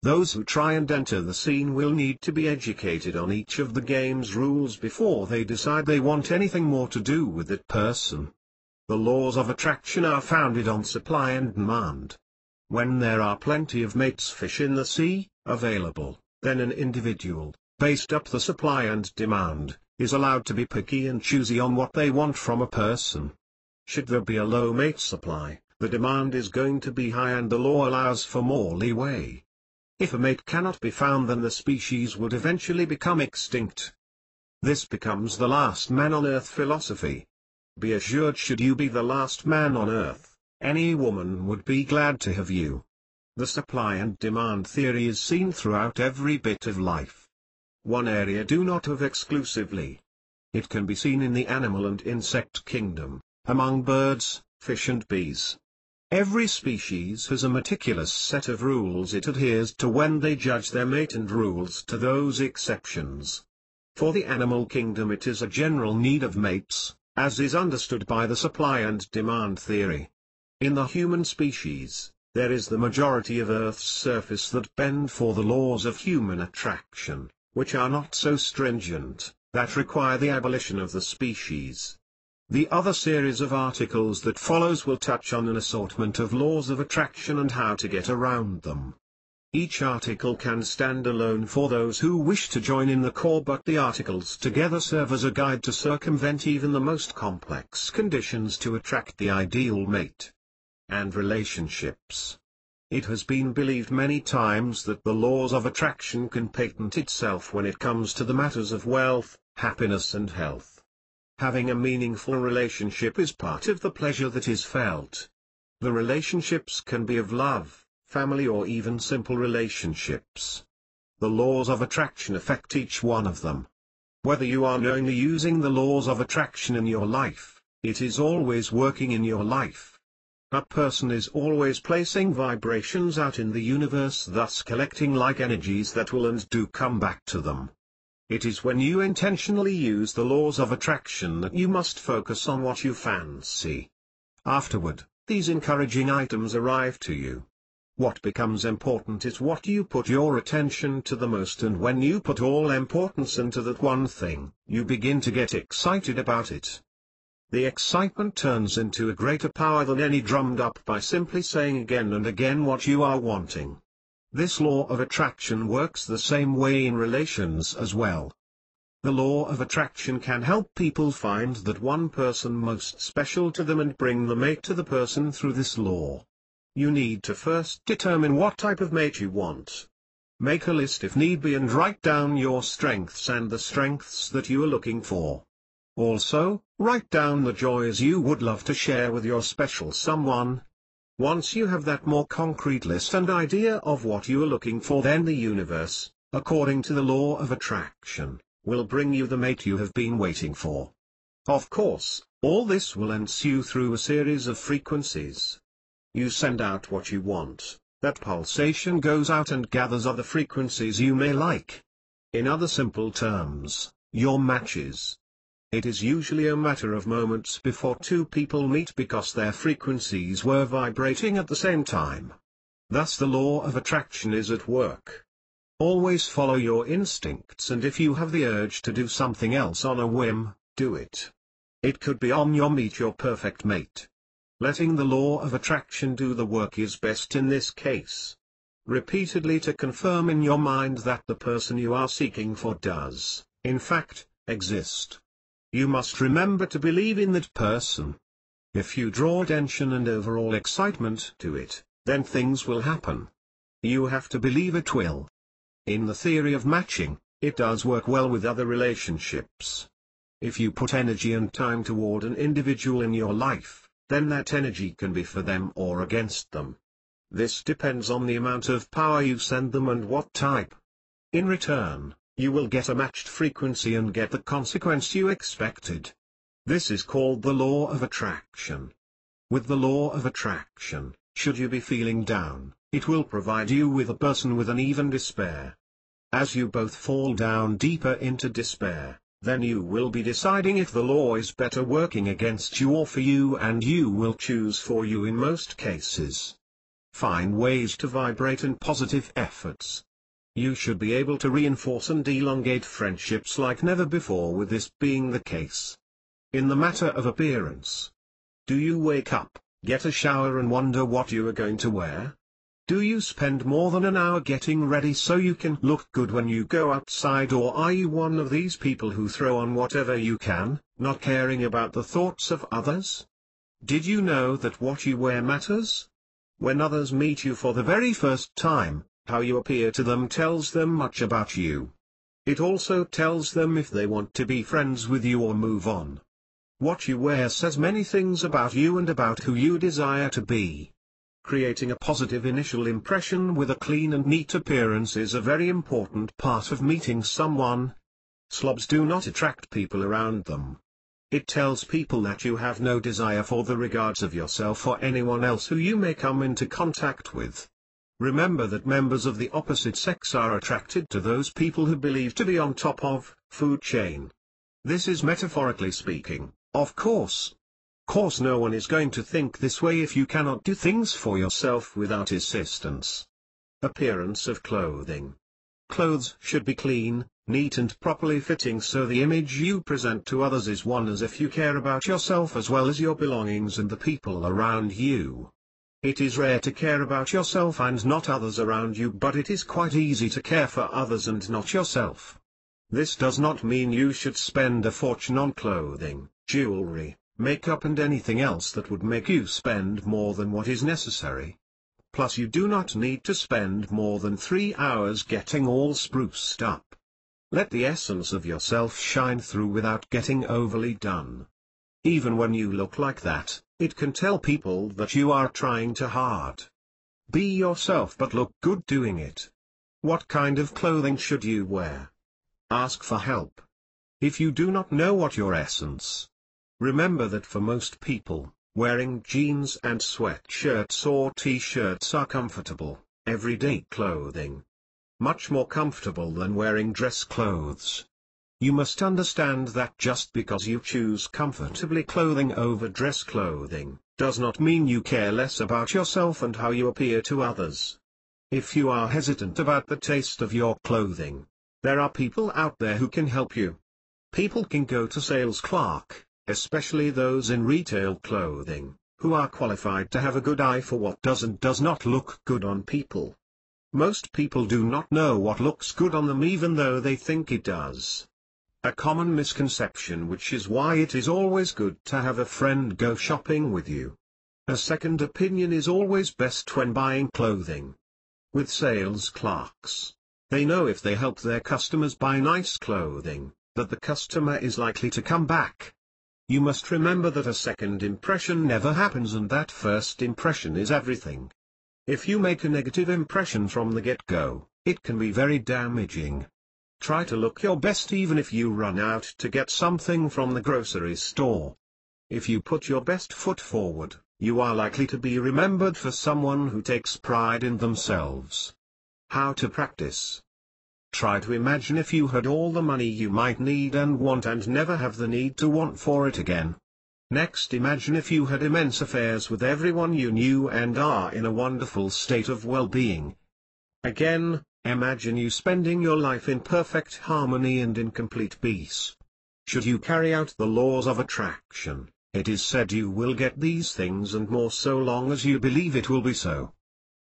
Those who try and enter the scene will need to be educated on each of the game's rules before they decide they want anything more to do with that person. The laws of attraction are founded on supply and demand. When there are plenty of mates fish in the sea, available, then an individual, based up the supply and demand, is allowed to be picky and choosy on what they want from a person. Should there be a low mate supply, the demand is going to be high and the law allows for more leeway. If a mate cannot be found, then the species would eventually become extinct. This becomes the last man on earth philosophy. Be assured, should you be the last man on earth, any woman would be glad to have you. The supply and demand theory is seen throughout every bit of life. One area do not have exclusively. It can be seen in the animal and insect kingdom, among birds, fish and bees. Every species has a meticulous set of rules it adheres to when they judge their mate, and rules to those exceptions. For the animal kingdom it is a general need of mates, as is understood by the supply and demand theory. In the human species, there is the majority of Earth's surface that bend for the laws of human attraction, which are not so stringent, that require the abolition of the species. The other series of articles that follows will touch on an assortment of laws of attraction and how to get around them. Each article can stand alone for those who wish to join in the core, but the articles together serve as a guide to circumvent even the most complex conditions to attract the ideal mate. And relationships. It has been believed many times that the laws of attraction can patent itself when it comes to the matters of wealth, happiness and health. Having a meaningful relationship is part of the pleasure that is felt. The relationships can be of love, family or even simple relationships. The laws of attraction affect each one of them. Whether you are knowingly using the laws of attraction in your life, it is always working in your life. A person is always placing vibrations out in the universe, thus collecting like energies that will and do come back to them. It is when you intentionally use the laws of attraction that you must focus on what you fancy. Afterward, these encouraging items arrive to you. What becomes important is what you put your attention to the most, and when you put all importance into that one thing, you begin to get excited about it. The excitement turns into a greater power than any drummed up by simply saying again and again what you are wanting. This law of attraction works the same way in relations as well. The law of attraction can help people find that one person most special to them and bring the mate to the person through this law. You need to first determine what type of mate you want. Make a list if need be and write down your strengths and the strengths that you are looking for. Also, write down the joys you would love to share with your special someone. Once you have that more concrete list and idea of what you are looking for, then the universe, according to the law of attraction, will bring you the mate you have been waiting for. Of course, all this will ensue through a series of frequencies. You send out what you want, that pulsation goes out and gathers other frequencies you may like. In other simple terms, your matches. It is usually a matter of moments before two people meet because their frequencies were vibrating at the same time. Thus the law of attraction is at work. Always follow your instincts, and if you have the urge to do something else on a whim, do it. It could be on your meet your perfect mate. Letting the law of attraction do the work is best in this case. Repeatedly to confirm in your mind that the person you are seeking for does, in fact, exist. You must remember to believe in that person. If you draw attention and overall excitement to it, then things will happen. You have to believe it will. In the theory of matching, it does work well with other relationships. If you put energy and time toward an individual in your life, then that energy can be for them or against them. This depends on the amount of power you send them and what type. In return, you will get a matched frequency and get the consequence you expected. This is called the law of attraction. With the law of attraction, should you be feeling down, it will provide you with a person with an even despair. As you both fall down deeper into despair, then you will be deciding if the law is better working against you or for you, and you will choose for you in most cases. Find ways to vibrate in positive efforts. You should be able to reinforce and elongate friendships like never before, with this being the case. In the matter of appearance. Do you wake up, get a shower and wonder what you are going to wear? Do you spend more than an hour getting ready so you can look good when you go outside, or are you one of these people who throw on whatever you can, not caring about the thoughts of others? Did you know that what you wear matters? When others meet you for the very first time, how you appear to them tells them much about you. It also tells them if they want to be friends with you or move on. What you wear says many things about you and about who you desire to be. Creating a positive initial impression with a clean and neat appearance is a very important part of meeting someone. Slobs do not attract people around them. It tells people that you have no desire for the regards of yourself or anyone else who you may come into contact with. Remember that members of the opposite sex are attracted to those people who believe to be on top of food chain. This is metaphorically speaking, of course. No one is going to think this way if you cannot do things for yourself without assistance. Appearance of clothing. Clothes should be clean, neat and properly fitting, so the image you present to others is one as if you care about yourself as well as your belongings and the people around you. It is rare to care about yourself and not others around you, but it is quite easy to care for others and not yourself. This does not mean you should spend a fortune on clothing, jewelry, makeup and anything else that would make you spend more than what is necessary. Plus you do not need to spend more than 3 hours getting all spruced up. Let the essence of yourself shine through without getting overly done. Even when you look like that, it can tell people that you are trying too hard. Be yourself but look good doing it. What kind of clothing should you wear? Ask for help. If you do not know what your essence, remember that for most people, wearing jeans and sweatshirts or t-shirts are comfortable, everyday clothing. Much more comfortable than wearing dress clothes. You must understand that just because you choose comfortably clothing over dress clothing, does not mean you care less about yourself and how you appear to others. If you are hesitant about the taste of your clothing, there are people out there who can help you. People can go to sales clerk, especially those in retail clothing, who are qualified to have a good eye for what does and does not look good on people. Most people do not know what looks good on them even though they think it does. A common misconception, which is why it is always good to have a friend go shopping with you. A second opinion is always best when buying clothing. With sales clerks, they know if they help their customers buy nice clothing, that the customer is likely to come back. You must remember that a second impression never happens and that first impression is everything. If you make a negative impression from the get-go, it can be very damaging. Try to look your best even if you run out to get something from the grocery store. If you put your best foot forward, you are likely to be remembered for someone who takes pride in themselves. How to practice? Try to imagine if you had all the money you might need and want and never have the need to want for it again. Next, imagine if you had immense affairs with everyone you knew and are in a wonderful state of well-being. Again, imagine you spending your life in perfect harmony and in complete peace. Should you carry out the laws of attraction, it is said you will get these things and more so long as you believe it will be so.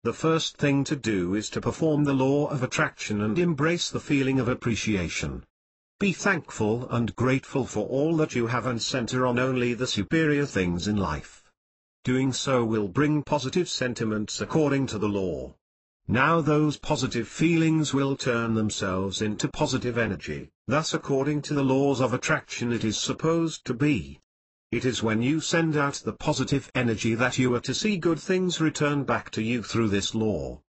The first thing to do is to perform the law of attraction and embrace the feeling of appreciation. Be thankful and grateful for all that you have and center on only the superior things in life. Doing so will bring positive sentiments according to the law. Now those positive feelings will turn themselves into positive energy, thus according to the laws of attraction it is supposed to be. It is when you send out the positive energy that you are to see good things return back to you through this law.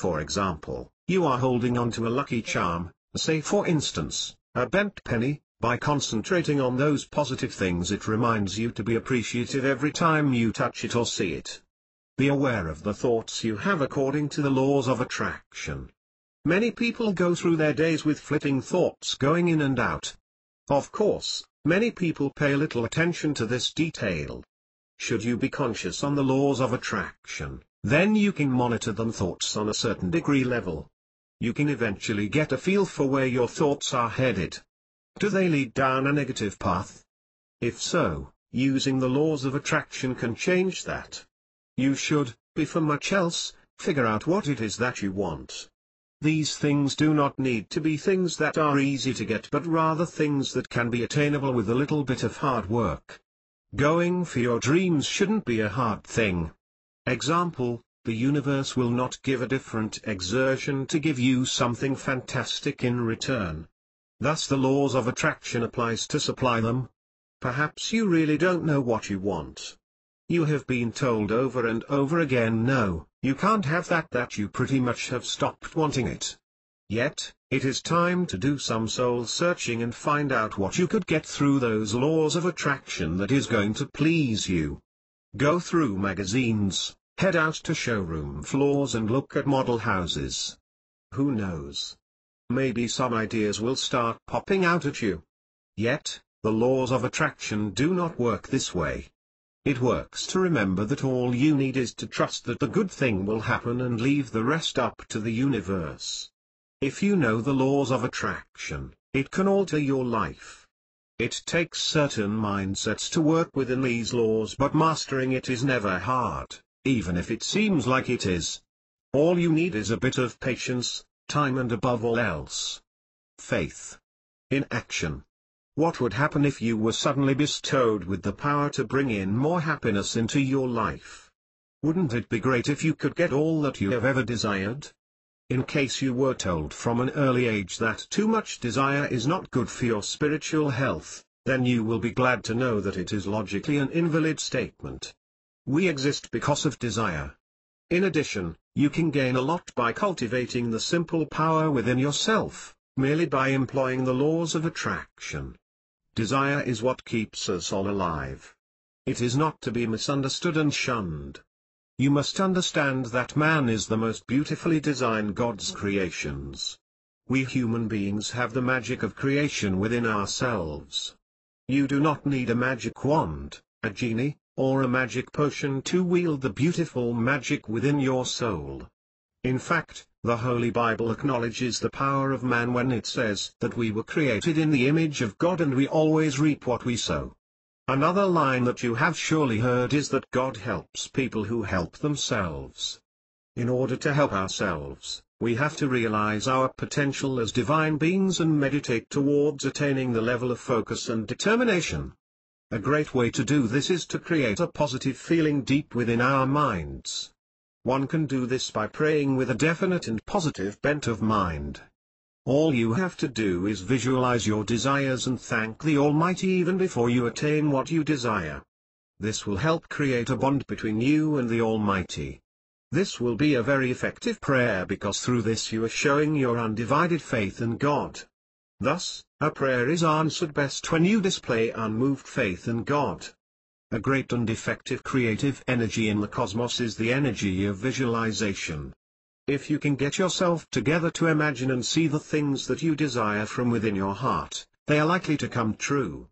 For example, you are holding on to a lucky charm, say for instance, a bent penny. By concentrating on those positive things it reminds you to be appreciative every time you touch it or see it. Be aware of the thoughts you have according to the laws of attraction. Many people go through their days with flitting thoughts going in and out. Of course, many people pay little attention to this detail. Should you be conscious on the laws of attraction, then you can monitor them thoughts on a certain degree level. You can eventually get a feel for where your thoughts are headed. Do they lead down a negative path? If so, using the laws of attraction can change that. You should, before much else, figure out what it is that you want. These things do not need to be things that are easy to get but rather things that can be attainable with a little bit of hard work. Going for your dreams shouldn't be a hard thing. Example, the universe will not give a different exertion to give you something fantastic in return. Thus the laws of attraction applies to supply them. Perhaps you really don't know what you want. You have been told over and over again no, you can't have that you pretty much have stopped wanting it. Yet, it is time to do some soul searching and find out what you could get through those laws of attraction that is going to please you. Go through magazines, head out to showroom floors and look at model houses. Who knows? Maybe some ideas will start popping out at you. Yet, the laws of attraction do not work this way. It works to remember that all you need is to trust that the good thing will happen and leave the rest up to the universe. If you know the laws of attraction, it can alter your life. It takes certain mindsets to work within these laws, but mastering it is never hard, even if it seems like it is. All you need is a bit of patience, time and above all else, faith. In action. What would happen if you were suddenly bestowed with the power to bring in more happiness into your life? Wouldn't it be great if you could get all that you have ever desired? In case you were told from an early age that too much desire is not good for your spiritual health, then you will be glad to know that it is logically an invalid statement. We exist because of desire. In addition, you can gain a lot by cultivating the simple power within yourself, merely by employing the laws of attraction. Desire is what keeps us all alive. It is not to be misunderstood and shunned. You must understand that man is the most beautifully designed God's creations. We human beings have the magic of creation within ourselves. You do not need a magic wand, a genie, or a magic potion to wield the beautiful magic within your soul. In fact, the Holy Bible acknowledges the power of man when it says that we were created in the image of God and we always reap what we sow. Another line that you have surely heard is that God helps people who help themselves. In order to help ourselves, we have to realize our potential as divine beings and meditate towards attaining the level of focus and determination. A great way to do this is to create a positive feeling deep within our minds. One can do this by praying with a definite and positive bent of mind. All you have to do is visualize your desires and thank the Almighty even before you attain what you desire. This will help create a bond between you and the Almighty. This will be a very effective prayer because through this you are showing your undivided faith in God. Thus, a prayer is answered best when you display unmoved faith in God. A great and effective creative energy in the cosmos is the energy of visualization. If you can get yourself together to imagine and see the things that you desire from within your heart, they are likely to come true.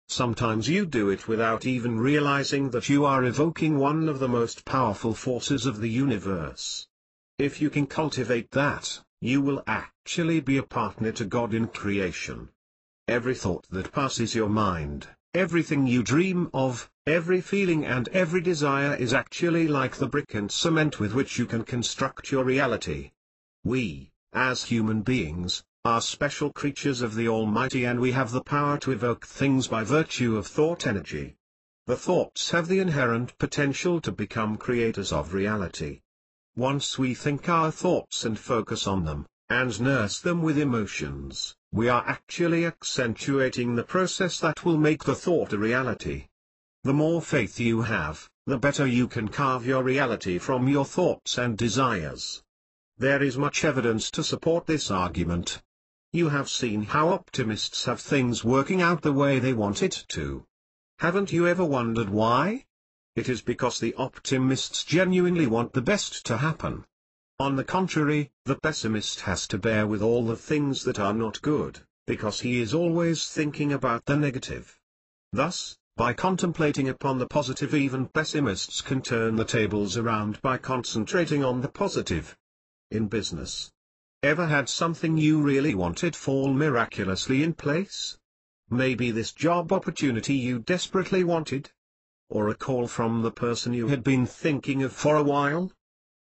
Sometimes you do it without even realizing that you are evoking one of the most powerful forces of the universe. If you can cultivate that, you will actually be a partner to God in creation. Every thought that passes your mind, everything you dream of, every feeling and every desire is actually like the brick and cement with which you can construct your reality. We, as human beings, are special creatures of the Almighty, and we have the power to evoke things by virtue of thought energy. The thoughts have the inherent potential to become creators of reality. Once we think our thoughts and focus on them, and nurse them with emotions, we are actually accentuating the process that will make the thought a reality. The more faith you have, the better you can carve your reality from your thoughts and desires. There is much evidence to support this argument. You have seen how optimists have things working out the way they want it to. Haven't you ever wondered why? It is because the optimists genuinely want the best to happen. On the contrary, the pessimist has to bear with all the things that are not good, because he is always thinking about the negative. Thus, by contemplating upon the positive, even pessimists can turn the tables around by concentrating on the positive. In business, ever had something you really wanted fall miraculously in place? Maybe this job opportunity you desperately wanted? Or a call from the person you had been thinking of for a while?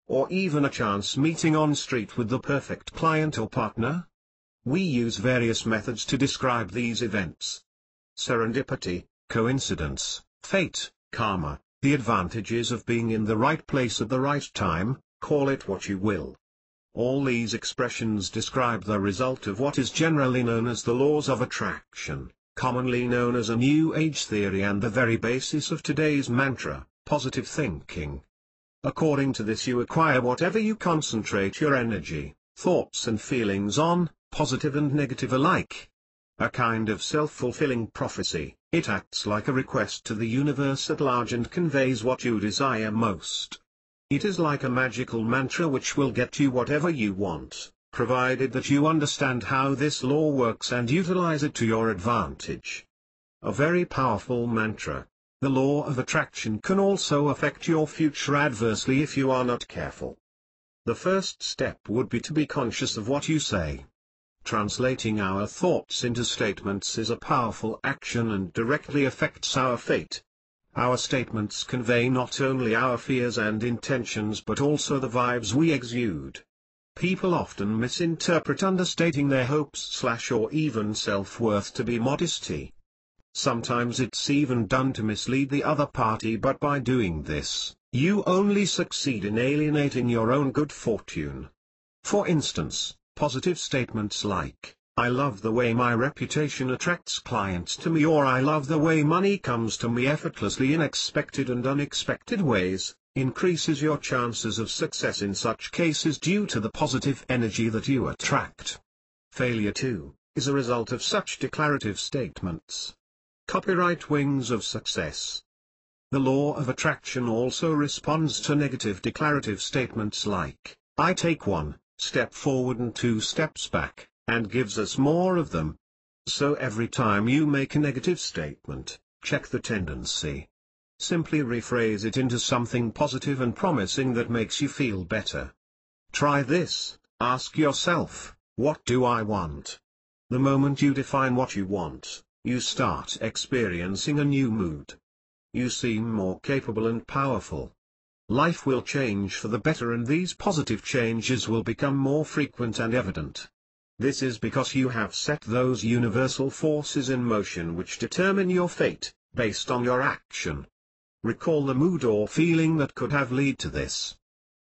Or even a chance meeting on street with the perfect client or partner? We use various methods to describe these events. Serendipity, coincidence, fate, karma, the advantages of being in the right place at the right time, call it what you will. All these expressions describe the result of what is generally known as the laws of attraction, commonly known as a New Age theory and the very basis of today's mantra, positive thinking. According to this, you acquire whatever you concentrate your energy, thoughts and feelings on, positive and negative alike. A kind of self-fulfilling prophecy, it acts like a request to the universe at large and conveys what you desire most. It is like a magical mantra which will get you whatever you want, provided that you understand how this law works and utilize it to your advantage. A very powerful mantra. The law of attraction can also affect your future adversely if you are not careful. The first step would be to be conscious of what you say. Translating our thoughts into statements is a powerful action and directly affects our fate. Our statements convey not only our fears and intentions but also the vibes we exude. People often misinterpret understating their hopes or even self-worth to be modesty. Sometimes it's even done to mislead the other party, but by doing this, you only succeed in alienating your own good fortune. For instance, positive statements like, "I love the way my reputation attracts clients to me," or "I love the way money comes to me effortlessly in expected and unexpected ways," increases your chances of success in such cases due to the positive energy that you attract. Failure, too, is a result of such declarative statements. Copyright Wings of Success. The law of attraction also responds to negative declarative statements like, "I take 1 step forward and 2 steps back," and gives us more of them. So every time you make a negative statement, check the tendency. Simply rephrase it into something positive and promising that makes you feel better. Try this. Ask yourself, what do I want? The moment you define what you want, you start experiencing a new mood. You seem more capable and powerful. Life will change for the better, and these positive changes will become more frequent and evident. This is because you have set those universal forces in motion which determine your fate, based on your action. Recall the mood or feeling that could have led to this.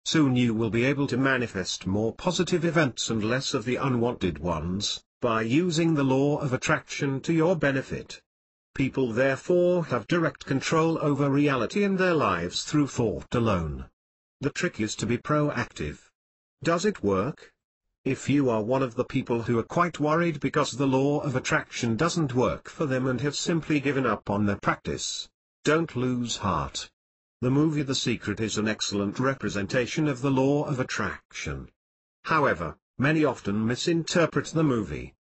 Soon you will be able to manifest more positive events and less of the unwanted ones, by using the law of attraction to your benefit. People therefore have direct control over reality and their lives through thought alone. The trick is to be proactive. Does it work? If you are one of the people who are quite worried because the law of attraction doesn't work for them and have simply given up on their practice, don't lose heart. The movie The Secret is an excellent representation of the law of attraction. However, many often misinterpret the movie.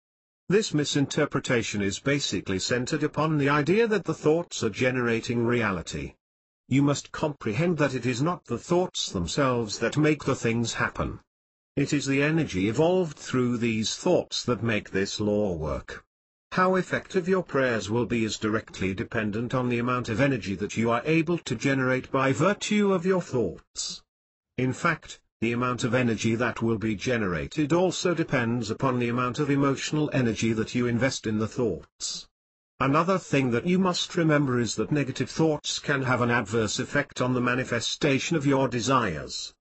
This misinterpretation is basically centered upon the idea that the thoughts are generating reality. You must comprehend that it is not the thoughts themselves that make the things happen. It is the energy evolved through these thoughts that make this law work. How effective your prayers will be is directly dependent on the amount of energy that you are able to generate by virtue of your thoughts. In fact, the amount of energy that will be generated also depends upon the amount of emotional energy that you invest in the thoughts. Another thing that you must remember is that negative thoughts can have an adverse effect on the manifestation of your desires.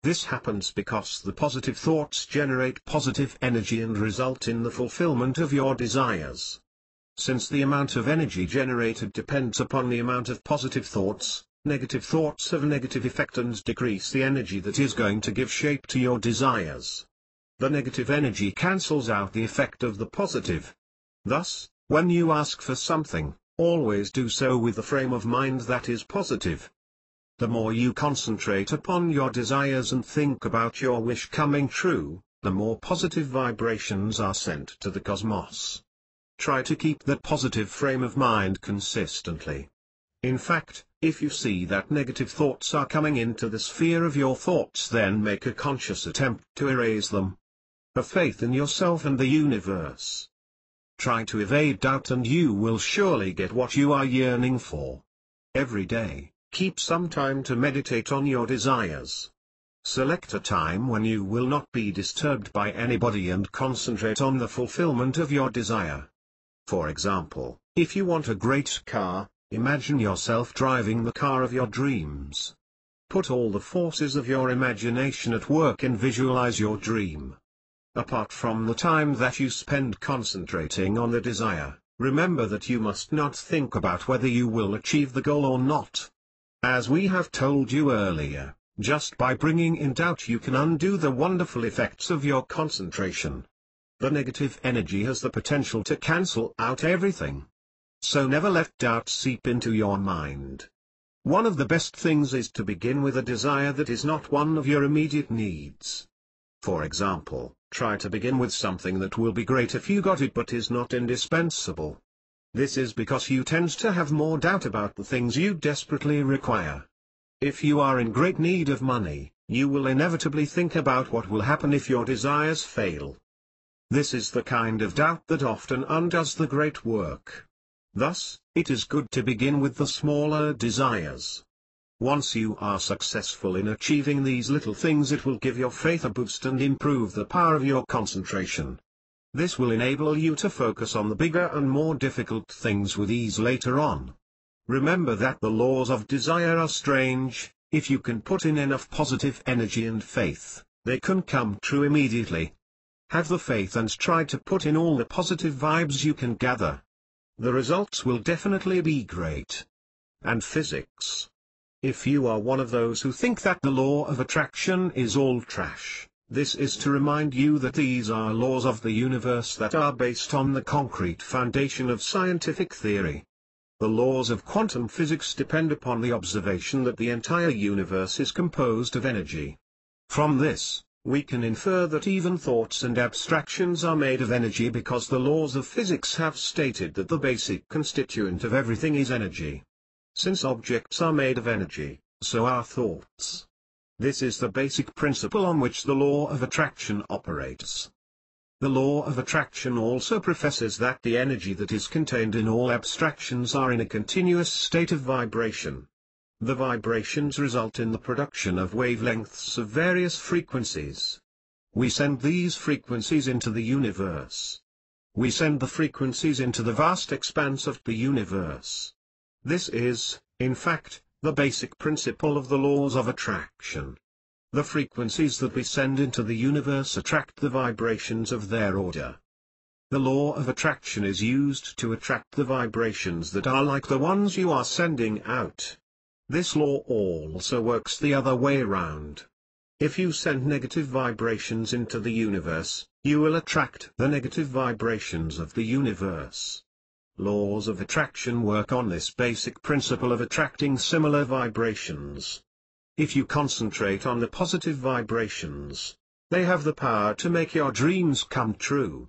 This happens because the positive thoughts generate positive energy and result in the fulfillment of your desires. Since the amount of energy generated depends upon the amount of positive thoughts, negative thoughts have a negative effect and decrease the energy that is going to give shape to your desires. The negative energy cancels out the effect of the positive. Thus, when you ask for something, always do so with a frame of mind that is positive. The more you concentrate upon your desires and think about your wish coming true, the more positive vibrations are sent to the cosmos. Try to keep that positive frame of mind consistently. In fact, if you see that negative thoughts are coming into the sphere of your thoughts, then make a conscious attempt to erase them. Have faith in yourself and the universe. Try to evade doubt and you will surely get what you are yearning for. Every day, keep some time to meditate on your desires. Select a time when you will not be disturbed by anybody and concentrate on the fulfillment of your desire. For example, if you want a great car, imagine yourself driving the car of your dreams. Put all the forces of your imagination at work and visualize your dream. Apart from the time that you spend concentrating on the desire, remember that you must not think about whether you will achieve the goal or not. As we have told you earlier, just by bringing in doubt you can undo the wonderful effects of your concentration. The negative energy has the potential to cancel out everything. So never let doubt seep into your mind. One of the best things is to begin with a desire that is not one of your immediate needs. For example, try to begin with something that will be great if you got it but is not indispensable. This is because you tend to have more doubt about the things you desperately require. If you are in great need of money, you will inevitably think about what will happen if your desires fail. This is the kind of doubt that often undoes the great work. Thus, it is good to begin with the smaller desires. Once you are successful in achieving these little things, it will give your faith a boost and improve the power of your concentration. This will enable you to focus on the bigger and more difficult things with ease later on. Remember that the laws of desire are strange. If you can put in enough positive energy and faith, they can come true immediately. Have the faith and try to put in all the positive vibes you can gather. The results will definitely be great. And physics. If you are one of those who think that the law of attraction is all trash, this is to remind you that these are laws of the universe that are based on the concrete foundation of scientific theory. The laws of quantum physics depend upon the observation that the entire universe is composed of energy. From this, we can infer that even thoughts and abstractions are made of energy because the laws of physics have stated that the basic constituent of everything is energy. Since objects are made of energy, so are thoughts. This is the basic principle on which the law of attraction operates. The law of attraction also professes that the energy that is contained in all abstractions are in a continuous state of vibration. The vibrations result in the production of wavelengths of various frequencies. We send these frequencies into the universe. We send the frequencies into the vast expanse of the universe. This is, in fact, the basic principle of the laws of attraction. The frequencies that we send into the universe attract the vibrations of their order. The law of attraction is used to attract the vibrations that are like the ones you are sending out. This law also works the other way around. If you send negative vibrations into the universe, you will attract the negative vibrations of the universe. Laws of attraction work on this basic principle of attracting similar vibrations. If you concentrate on the positive vibrations, they have the power to make your dreams come true.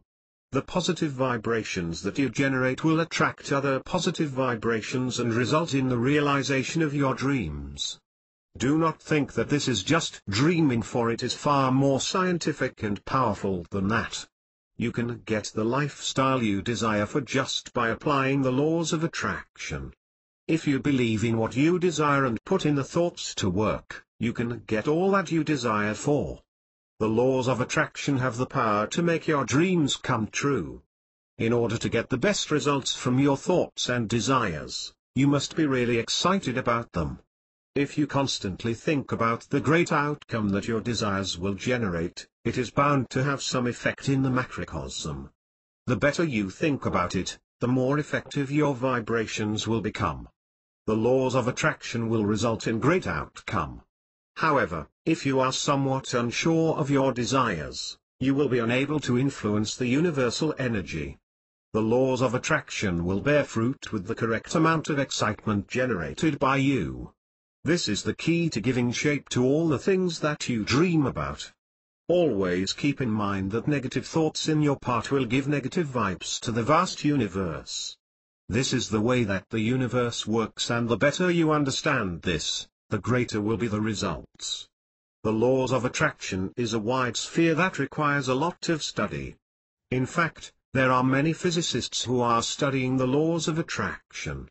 The positive vibrations that you generate will attract other positive vibrations and result in the realization of your dreams. Do not think that this is just dreaming, for it is far more scientific and powerful than that. You can get the lifestyle you desire for just by applying the laws of attraction. If you believe in what you desire and put in the thoughts to work, you can get all that you desire for. The laws of attraction have the power to make your dreams come true. In order to get the best results from your thoughts and desires, you must be really excited about them. If you constantly think about the great outcome that your desires will generate, it is bound to have some effect in the macrocosm. The better you think about it, the more effective your vibrations will become. The laws of attraction will result in great outcome. However, if you are somewhat unsure of your desires, you will be unable to influence the universal energy. The laws of attraction will bear fruit with the correct amount of excitement generated by you. This is the key to giving shape to all the things that you dream about. Always keep in mind that negative thoughts in your part will give negative vibes to the vast universe. This is the way that the universe works, and the better you understand this, the greater will be the results. The laws of attraction is a wide sphere that requires a lot of study. In fact, there are many physicists who are studying the laws of attraction.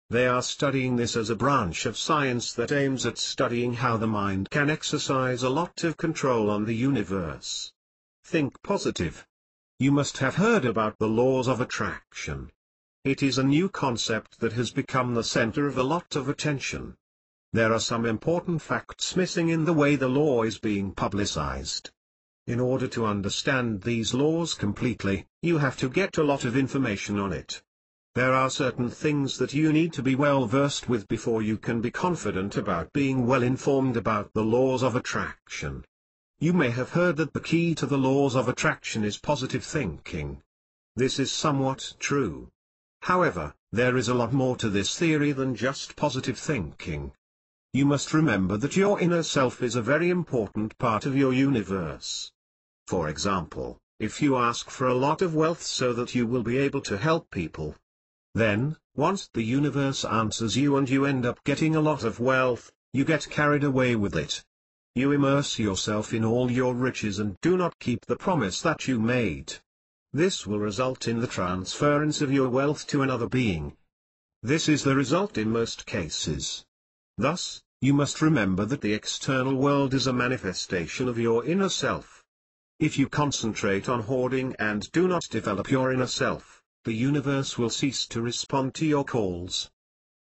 They are studying this as a branch of science that aims at studying how the mind can exercise a lot of control on the universe. Think positive. You must have heard about the laws of attraction. It is a new concept that has become the center of a lot of attention. There are some important facts missing in the way the law is being publicized. In order to understand these laws completely, you have to get a lot of information on it. There are certain things that you need to be well versed with before you can be confident about being well informed about the laws of attraction. You may have heard that the key to the laws of attraction is positive thinking. This is somewhat true. However, there is a lot more to this theory than just positive thinking. You must remember that your inner self is a very important part of your universe. For example, if you ask for a lot of wealth so that you will be able to help people, then, once the universe answers you and you end up getting a lot of wealth, you get carried away with it. You immerse yourself in all your riches and do not keep the promise that you made. This will result in the transference of your wealth to another being. This is the result in most cases. Thus, you must remember that the external world is a manifestation of your inner self. If you concentrate on hoarding and do not develop your inner self, the universe will cease to respond to your calls.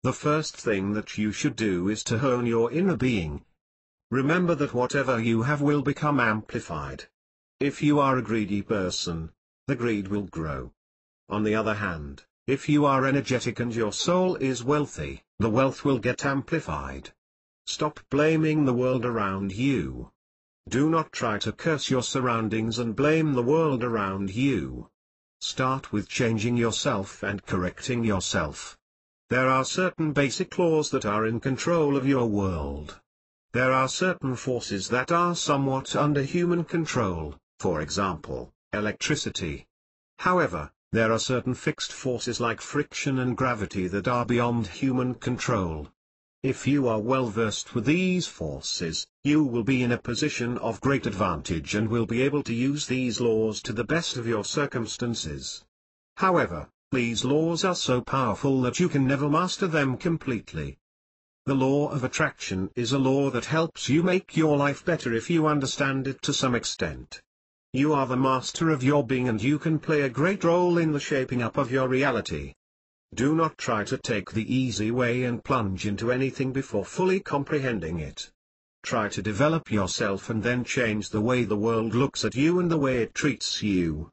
The first thing that you should do is to hone your inner being. Remember that whatever you have will become amplified. If you are a greedy person, the greed will grow. On the other hand, if you are energetic and your soul is wealthy, the wealth will get amplified. Stop blaming the world around you. Do not try to curse your surroundings and blame the world around you. Start with changing yourself and correcting yourself. There are certain basic laws that are in control of your world. There are certain forces that are somewhat under human control, for example, electricity. However, there are certain fixed forces like friction and gravity that are beyond human control. If you are well versed with these forces, you will be in a position of great advantage and will be able to use these laws to the best of your circumstances. However, these laws are so powerful that you can never master them completely. The law of attraction is a law that helps you make your life better if you understand it to some extent. You are the master of your being and you can play a great role in the shaping up of your reality. Do not try to take the easy way and plunge into anything before fully comprehending it. Try to develop yourself and then change the way the world looks at you and the way it treats you.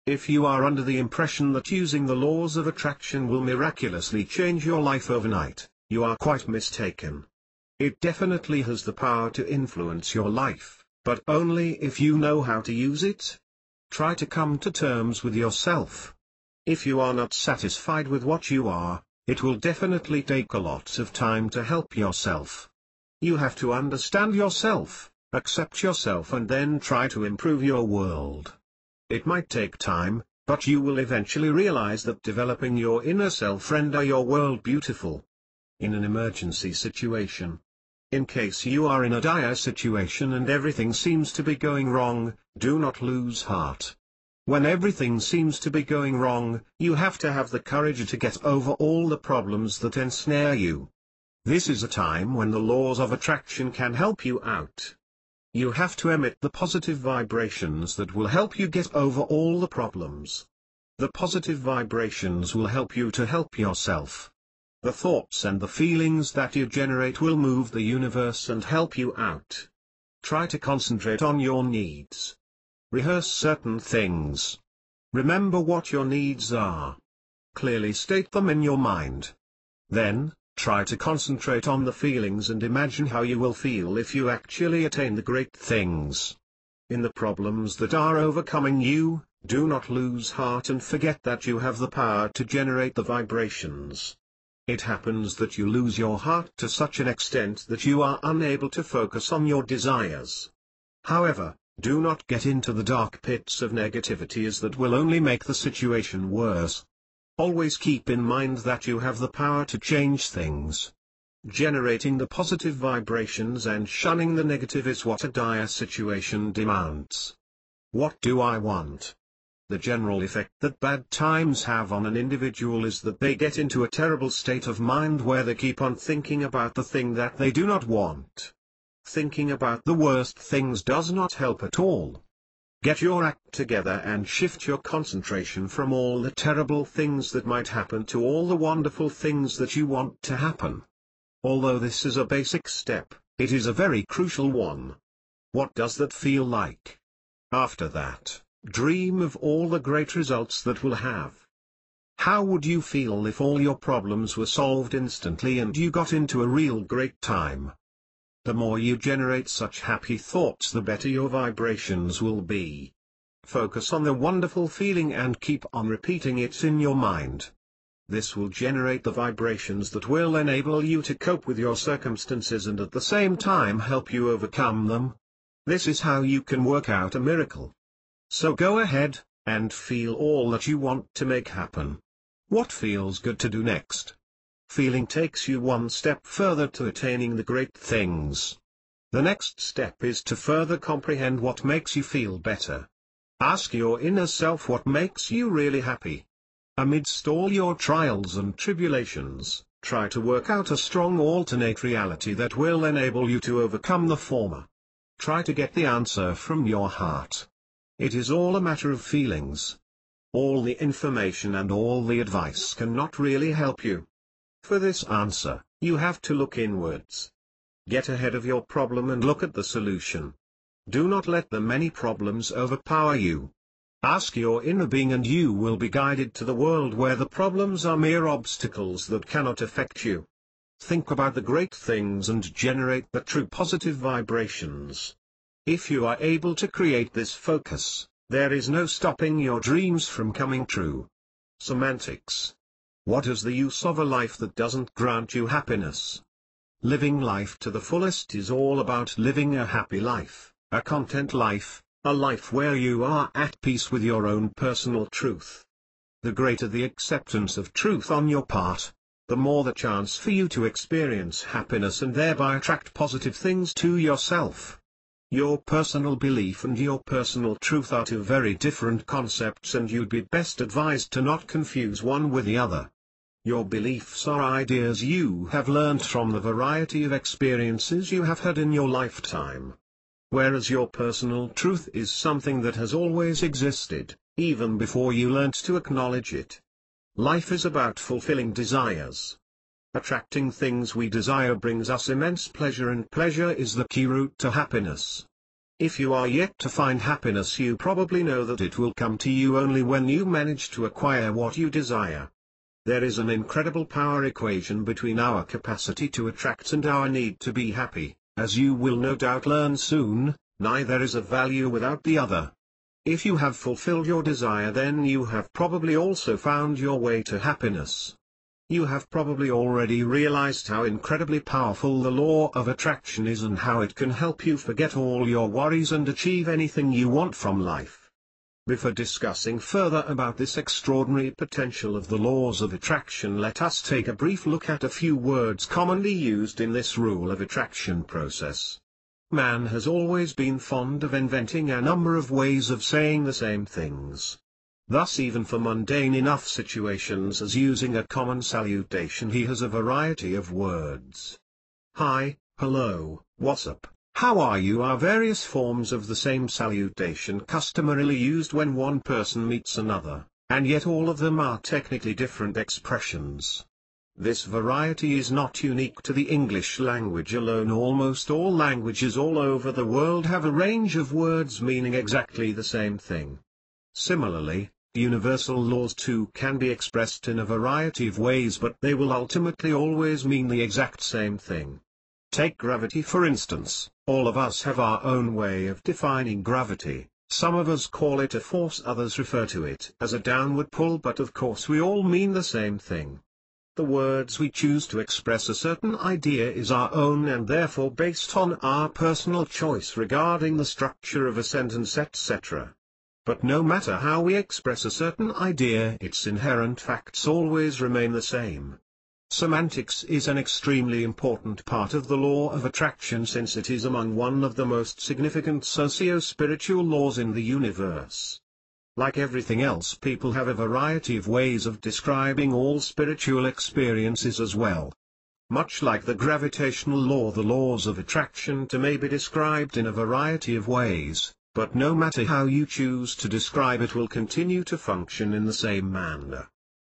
If you are under the impression that using the laws of attraction will miraculously change your life overnight, you are quite mistaken. It definitely has the power to influence your life, but only if you know how to use it. Try to come to terms with yourself. If you are not satisfied with what you are, it will definitely take a lot of time to help yourself. You have to understand yourself, accept yourself, and then try to improve your world. It might take time, but you will eventually realize that developing your inner self render your world beautiful. In an emergency situation. In case you are in a dire situation and everything seems to be going wrong, do not lose heart. When everything seems to be going wrong, you have to have the courage to get over all the problems that ensnare you. This is a time when the laws of attraction can help you out. You have to emit the positive vibrations that will help you get over all the problems. The positive vibrations will help you to help yourself. The thoughts and the feelings that you generate will move the universe and help you out. Try to concentrate on your needs. Rehearse certain things. Remember what your needs are. Clearly state them in your mind. Then, try to concentrate on the feelings and imagine how you will feel if you actually attain the great things. In the problems that are overcoming you, do not lose heart and forget that you have the power to generate the vibrations. It happens that you lose your heart to such an extent that you are unable to focus on your desires. However, do not get into the dark pits of negativity, as that will only make the situation worse. Always keep in mind that you have the power to change things. Generating the positive vibrations and shunning the negative is what a dire situation demands. What do I want? The general effect that bad times have on an individual is that they get into a terrible state of mind where they keep on thinking about the thing that they do not want. Thinking about the worst things does not help at all. Get your act together and shift your concentration from all the terrible things that might happen to all the wonderful things that you want to happen. Although this is a basic step, it is a very crucial one. What does that feel like? After that, dream of all the great results that will have. How would you feel if all your problems were solved instantly and you got into a real great time? The more you generate such happy thoughts, the better your vibrations will be. Focus on the wonderful feeling and keep on repeating it in your mind. This will generate the vibrations that will enable you to cope with your circumstances and at the same time help you overcome them. This is how you can work out a miracle. So go ahead, and feel all that you want to make happen. What feels good to do next? Feeling takes you one step further to attaining the great things. The next step is to further comprehend what makes you feel better. Ask your inner self what makes you really happy. Amidst all your trials and tribulations, try to work out a strong alternate reality that will enable you to overcome the former. Try to get the answer from your heart. It is all a matter of feelings. All the information and all the advice cannot really help you. For this answer, you have to look inwards. Get ahead of your problem and look at the solution. Do not let the many problems overpower you. Ask your inner being and you will be guided to the world where the problems are mere obstacles that cannot affect you. Think about the great things and generate the true positive vibrations. If you are able to create this focus, there is no stopping your dreams from coming true. Semantics. What is the use of a life that doesn't grant you happiness? Living life to the fullest is all about living a happy life, a content life, a life where you are at peace with your own personal truth. The greater the acceptance of truth on your part, the more the chance for you to experience happiness and thereby attract positive things to yourself. Your personal belief and your personal truth are two very different concepts, and you'd be best advised to not confuse one with the other. Your beliefs are ideas you have learned from the variety of experiences you have had in your lifetime. Whereas your personal truth is something that has always existed, even before you learnt to acknowledge it. Life is about fulfilling desires. Attracting things we desire brings us immense pleasure, and pleasure is the key route to happiness. If you are yet to find happiness, you probably know that it will come to you only when you manage to acquire what you desire. There is an incredible power equation between our capacity to attract and our need to be happy, as you will no doubt learn soon. Neither is of value without the other. If you have fulfilled your desire, then you have probably also found your way to happiness. You have probably already realized how incredibly powerful the law of attraction is and how it can help you forget all your worries and achieve anything you want from life. Before discussing further about this extraordinary potential of the laws of attraction, let us take a brief look at a few words commonly used in this rule of attraction process. Man has always been fond of inventing a number of ways of saying the same things. Thus, even for mundane enough situations as using a common salutation, he has a variety of words. Hi, hello, what's up, how are you are various forms of the same salutation customarily used when one person meets another, and yet all of them are technically different expressions. This variety is not unique to the English language alone. Almost all languages all over the world have a range of words meaning exactly the same thing. Similarly, universal laws too can be expressed in a variety of ways, but they will ultimately always mean the exact same thing. Take gravity for instance. All of us have our own way of defining gravity. Some of us call it a force, others refer to it as a downward pull, but of course we all mean the same thing. The words we choose to express a certain idea is our own and therefore based on our personal choice regarding the structure of a sentence, etc. But no matter how we express a certain idea, its inherent facts always remain the same. Semantics is an extremely important part of the law of attraction, since it is among one of the most significant socio-spiritual laws in the universe. Like everything else, people have a variety of ways of describing all spiritual experiences as well. Much like the gravitational law, the laws of attraction too may be described in a variety of ways, but no matter how you choose to describe it will continue to function in the same manner.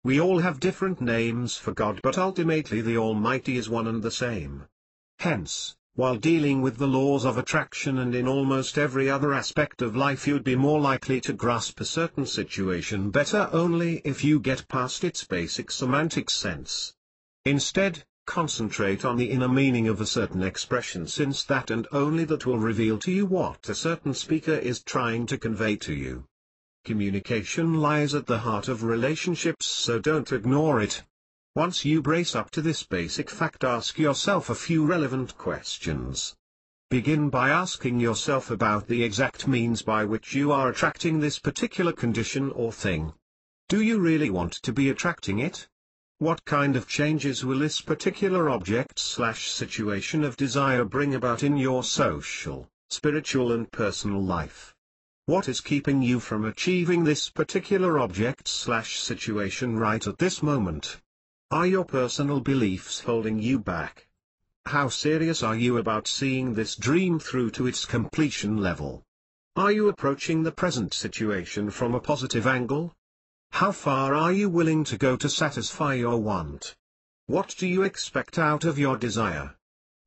We all have different names for God, but ultimately the Almighty is one and the same. Hence, while dealing with the laws of attraction and in almost every other aspect of life, you'd be more likely to grasp a certain situation better only if you get past its basic semantic sense. Instead, concentrate on the inner meaning of a certain expression, since that and only that will reveal to you what a certain speaker is trying to convey to you. Communication lies at the heart of relationships, so don't ignore it. Once you brace up to this basic fact, ask yourself a few relevant questions. Begin by asking yourself about the exact means by which you are attracting this particular condition or thing. Do you really want to be attracting it? What kind of changes will this particular object/situation of desire bring about in your social, spiritual and personal life? What is keeping you from achieving this particular object/situation right at this moment? Are your personal beliefs holding you back? How serious are you about seeing this dream through to its completion level? Are you approaching the present situation from a positive angle? How far are you willing to go to satisfy your want? What do you expect out of your desire?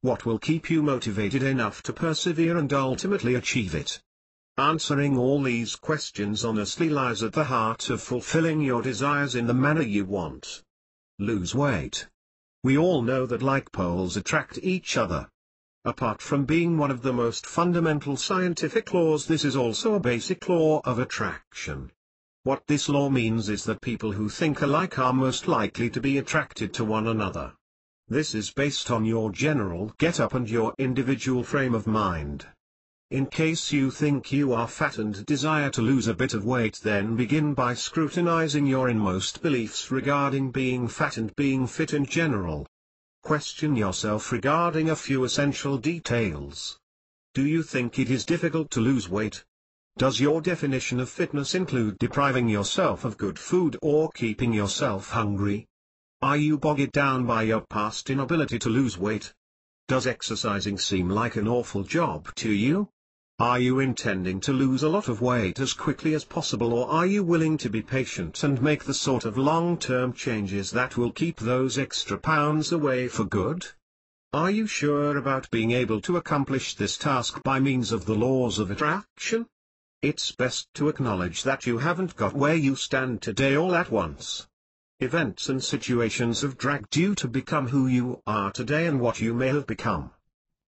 What will keep you motivated enough to persevere and ultimately achieve it? Answering all these questions honestly lies at the heart of fulfilling your desires in the manner you want. Lose weight. We all know that like poles attract each other. Apart from being one of the most fundamental scientific laws, this is also a basic law of attraction. What this law means is that people who think alike are most likely to be attracted to one another. This is based on your general get-up and your individual frame of mind. In case you think you are fat and desire to lose a bit of weight, then begin by scrutinizing your inmost beliefs regarding being fat and being fit in general. Question yourself regarding a few essential details. Do you think it is difficult to lose weight? Does your definition of fitness include depriving yourself of good food or keeping yourself hungry? Are you bogged down by your past inability to lose weight? Does exercising seem like an awful job to you? Are you intending to lose a lot of weight as quickly as possible, or are you willing to be patient and make the sort of long-term changes that will keep those extra pounds away for good? Are you sure about being able to accomplish this task by means of the laws of attraction? It's best to acknowledge that you haven't got where you stand today all at once. Events and situations have dragged you to become who you are today and what you may have become.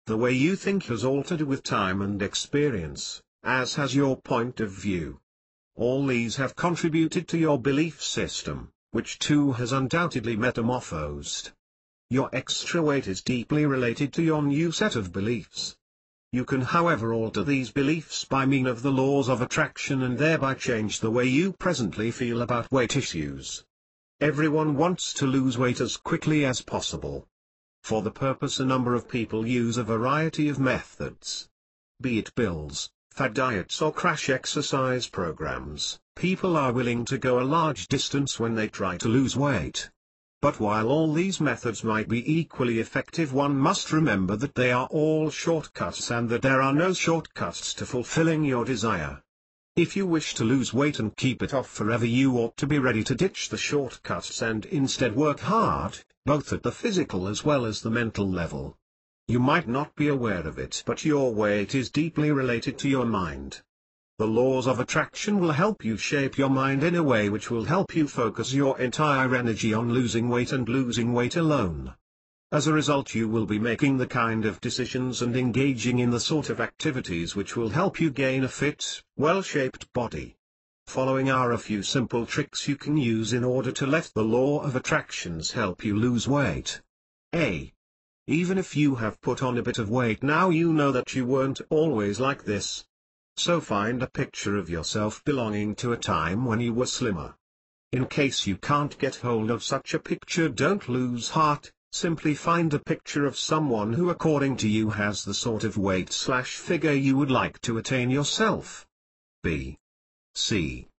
The way you think has altered with time and experience, as has your point of view. All these have contributed to your belief system, which too has undoubtedly metamorphosed. Your extra weight is deeply related to your new set of beliefs. You can however alter these beliefs by means of the laws of attraction and thereby change the way you presently feel about weight issues. Everyone wants to lose weight as quickly as possible. For the purpose a number of people use a variety of methods. Be it pills, fad diets or crash exercise programs, people are willing to go a large distance when they try to lose weight. But while all these methods might be equally effective, one must remember that they are all shortcuts and that there are no shortcuts to fulfilling your desire. If you wish to lose weight and keep it off forever, you ought to be ready to ditch the shortcuts and instead work hard, both at the physical as well as the mental level. You might not be aware of it, but your weight is deeply related to your mind. The laws of attraction will help you shape your mind in a way which will help you focus your entire energy on losing weight and losing weight alone. As a result, you will be making the kind of decisions and engaging in the sort of activities which will help you gain a fit, well-shaped body. Following are a few simple tricks you can use in order to let the law of attractions help you lose weight. A. Even if you have put on a bit of weight now, you know that you weren't always like this. So find a picture of yourself belonging to a time when you were slimmer. In case you can't get hold of such a picture, don't lose heart. Simply find a picture of someone who according to you has the sort of weight/figure you would like to attain yourself. B. C.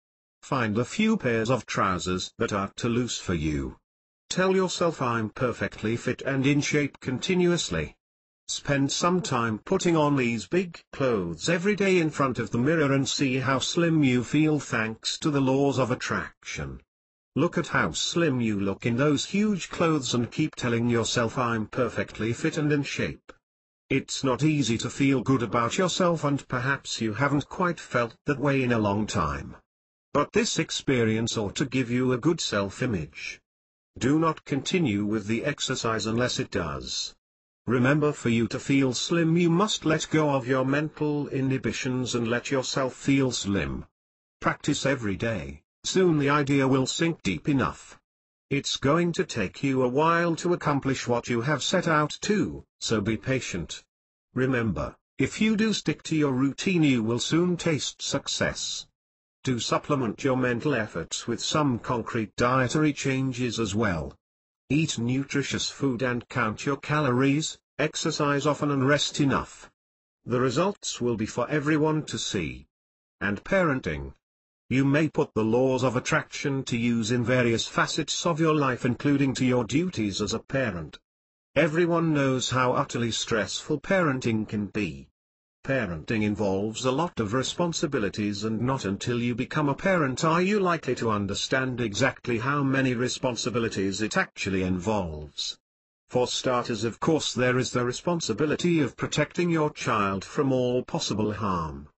Find a few pairs of trousers that are too loose for you. Tell yourself, I'm perfectly fit and in shape continuously. Spend some time putting on these big clothes every day in front of the mirror and see how slim you feel thanks to the laws of attraction. Look at how slim you look in those huge clothes and keep telling yourself, I'm perfectly fit and in shape. It's not easy to feel good about yourself, and perhaps you haven't quite felt that way in a long time. But this experience ought to give you a good self-image. Do not continue with the exercise unless it does. Remember, for you to feel slim you must let go of your mental inhibitions and let yourself feel slim. Practice every day. Soon the idea will sink deep enough. It's going to take you a while to accomplish what you have set out to, so be patient. Remember, if you do stick to your routine you will soon taste success. Do supplement your mental efforts with some concrete dietary changes as well. Eat nutritious food and count your calories, exercise often and rest enough. The results will be for everyone to see. And parenting. You may put the laws of attraction to use in various facets of your life, including to your duties as a parent. Everyone knows how utterly stressful parenting can be. Parenting involves a lot of responsibilities, and not until you become a parent are you likely to understand exactly how many responsibilities it actually involves. For starters, of course, there is the responsibility of protecting your child from all possible harm.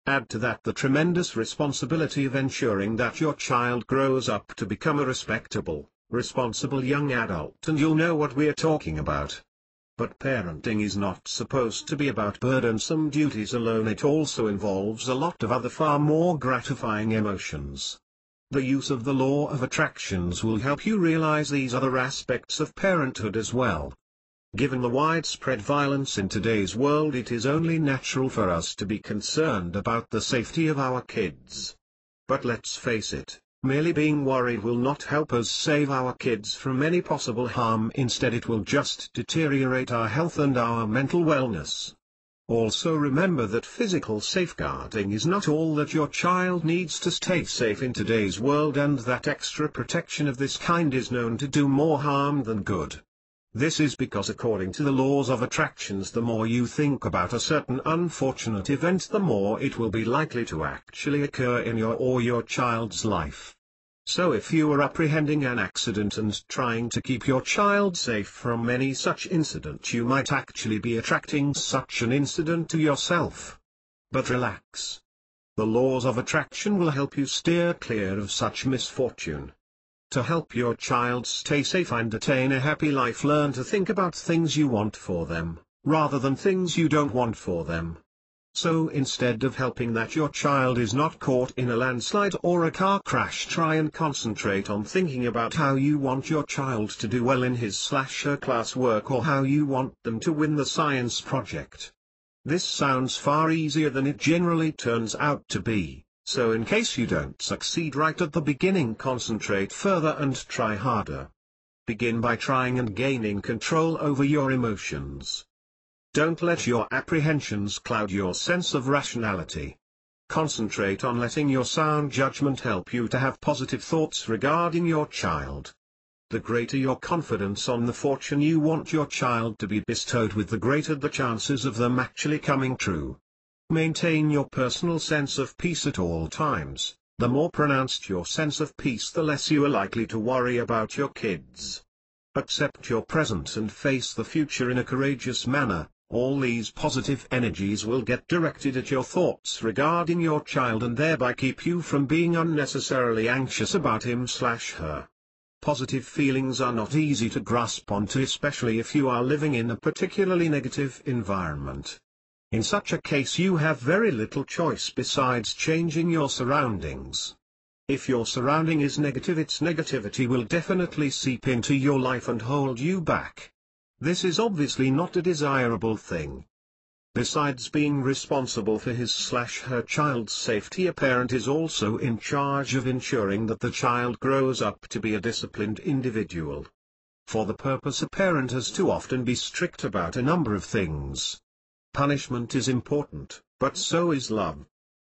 Add to that the tremendous responsibility of ensuring that your child grows up to become a respectable, responsible young adult, and you'll know what we're talking about. But parenting is not supposed to be about burdensome duties alone. It also involves a lot of other far more gratifying emotions. The use of the law of attractions will help you realize these other aspects of parenthood as well. Given the widespread violence in today's world, it is only natural for us to be concerned about the safety of our kids. But let's face it, merely being worried will not help us save our kids from any possible harm. Instead, it will just deteriorate our health and our mental wellness. Also remember that physical safeguarding is not all that your child needs to stay safe in today's world, and that extra protection of this kind is known to do more harm than good. This is because according to the laws of attractions, the more you think about a certain unfortunate event, the more it will be likely to actually occur in your or your child's life. So if you are apprehending an accident and trying to keep your child safe from any such incident, you might actually be attracting such an incident to yourself. But relax. The laws of attraction will help you steer clear of such misfortune. To help your child stay safe and attain a happy life, learn to think about things you want for them, rather than things you don't want for them. So instead of helping that your child is not caught in a landslide or a car crash, try and concentrate on thinking about how you want your child to do well in his/her classwork, or how you want them to win the science project. This sounds far easier than it generally turns out to be, so in case you don't succeed right at the beginning, concentrate further and try harder. Begin by trying and gaining control over your emotions. Don't let your apprehensions cloud your sense of rationality. Concentrate on letting your sound judgment help you to have positive thoughts regarding your child. The greater your confidence on the fortune you want your child to be bestowed with, the greater the chances of them actually coming true. Maintain your personal sense of peace at all times. The more pronounced your sense of peace, the less you are likely to worry about your kids. Accept your present and face the future in a courageous manner. All these positive energies will get directed at your thoughts regarding your child and thereby keep you from being unnecessarily anxious about him/her. Positive feelings are not easy to grasp onto, especially if you are living in a particularly negative environment. In such a case, you have very little choice besides changing your surroundings. If your surrounding is negative, its negativity will definitely seep into your life and hold you back. This is obviously not a desirable thing. Besides being responsible for his/her child's safety, a parent is also in charge of ensuring that the child grows up to be a disciplined individual. For the purpose, a parent has to often be strict about a number of things. Punishment is important, but so is love.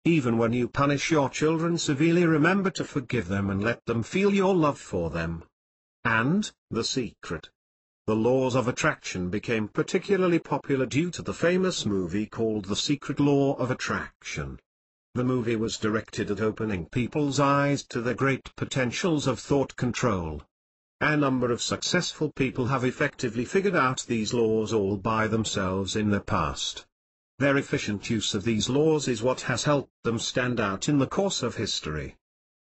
Even when you punish your children severely, remember to forgive them and let them feel your love for them. And, the secret. The laws of attraction became particularly popular due to the famous movie called The Secret Law of Attraction. The movie was directed at opening people's eyes to the great potentials of thought control. A number of successful people have effectively figured out these laws all by themselves in the past. Their efficient use of these laws is what has helped them stand out in the course of history.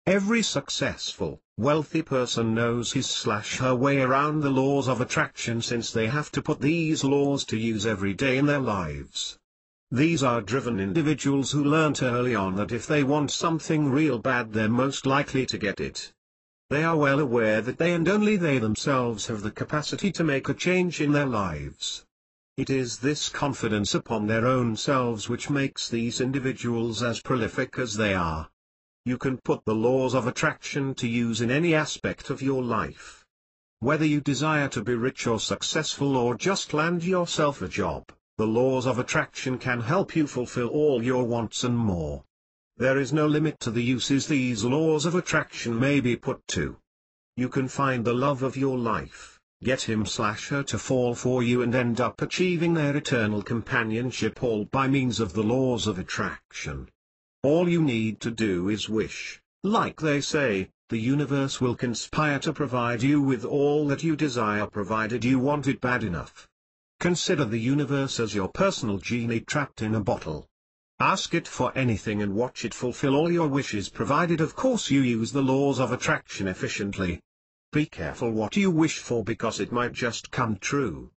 Every successful, wealthy person knows his/her way around the laws of attraction, since they have to put these laws to use every day in their lives. These are driven individuals who learnt early on that if they want something real bad, they're most likely to get it. They are well aware that they and only they themselves have the capacity to make a change in their lives. It is this confidence upon their own selves which makes these individuals as prolific as they are. You can put the laws of attraction to use in any aspect of your life. Whether you desire to be rich or successful or just land yourself a job, the laws of attraction can help you fulfill all your wants and more. There is no limit to the uses these laws of attraction may be put to. You can find the love of your life, get him/her to fall for you, and end up achieving their eternal companionship, all by means of the laws of attraction. All you need to do is wish. Like they say, the universe will conspire to provide you with all that you desire, provided you want it bad enough. Consider the universe as your personal genie trapped in a bottle. Ask it for anything and watch it fulfill all your wishes, provided of course you use the laws of attraction efficiently. Be careful what you wish for, because it might just come true.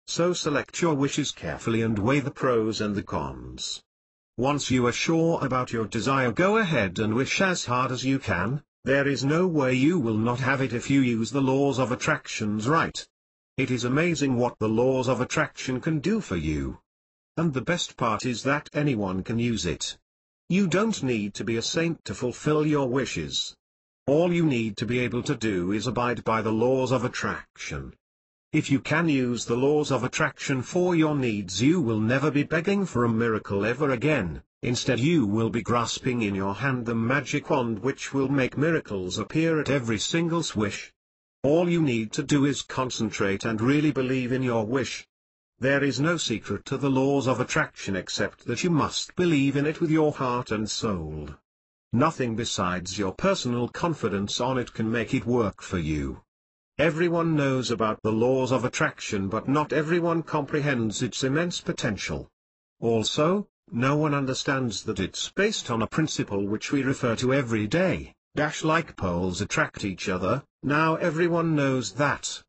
So select your wishes carefully and weigh the pros and the cons. Once you are sure about your desire, go ahead and wish as hard as you can. There is no way you will not have it if you use the laws of attractions right. It is amazing what the laws of attraction can do for you. And the best part is that anyone can use it. You don't need to be a saint to fulfill your wishes. All you need to be able to do is abide by the laws of attraction. If you can use the laws of attraction for your needs, you will never be begging for a miracle ever again. Instead, you will be grasping in your hand the magic wand which will make miracles appear at every single swish. All you need to do is concentrate and really believe in your wish. There is no secret to the laws of attraction except that you must believe in it with your heart and soul. Nothing besides your personal confidence on it can make it work for you. Everyone knows about the laws of attraction, but not everyone comprehends its immense potential. Also, no one understands that it's based on a principle which we refer to every day, Like poles attract each other, now everyone knows that.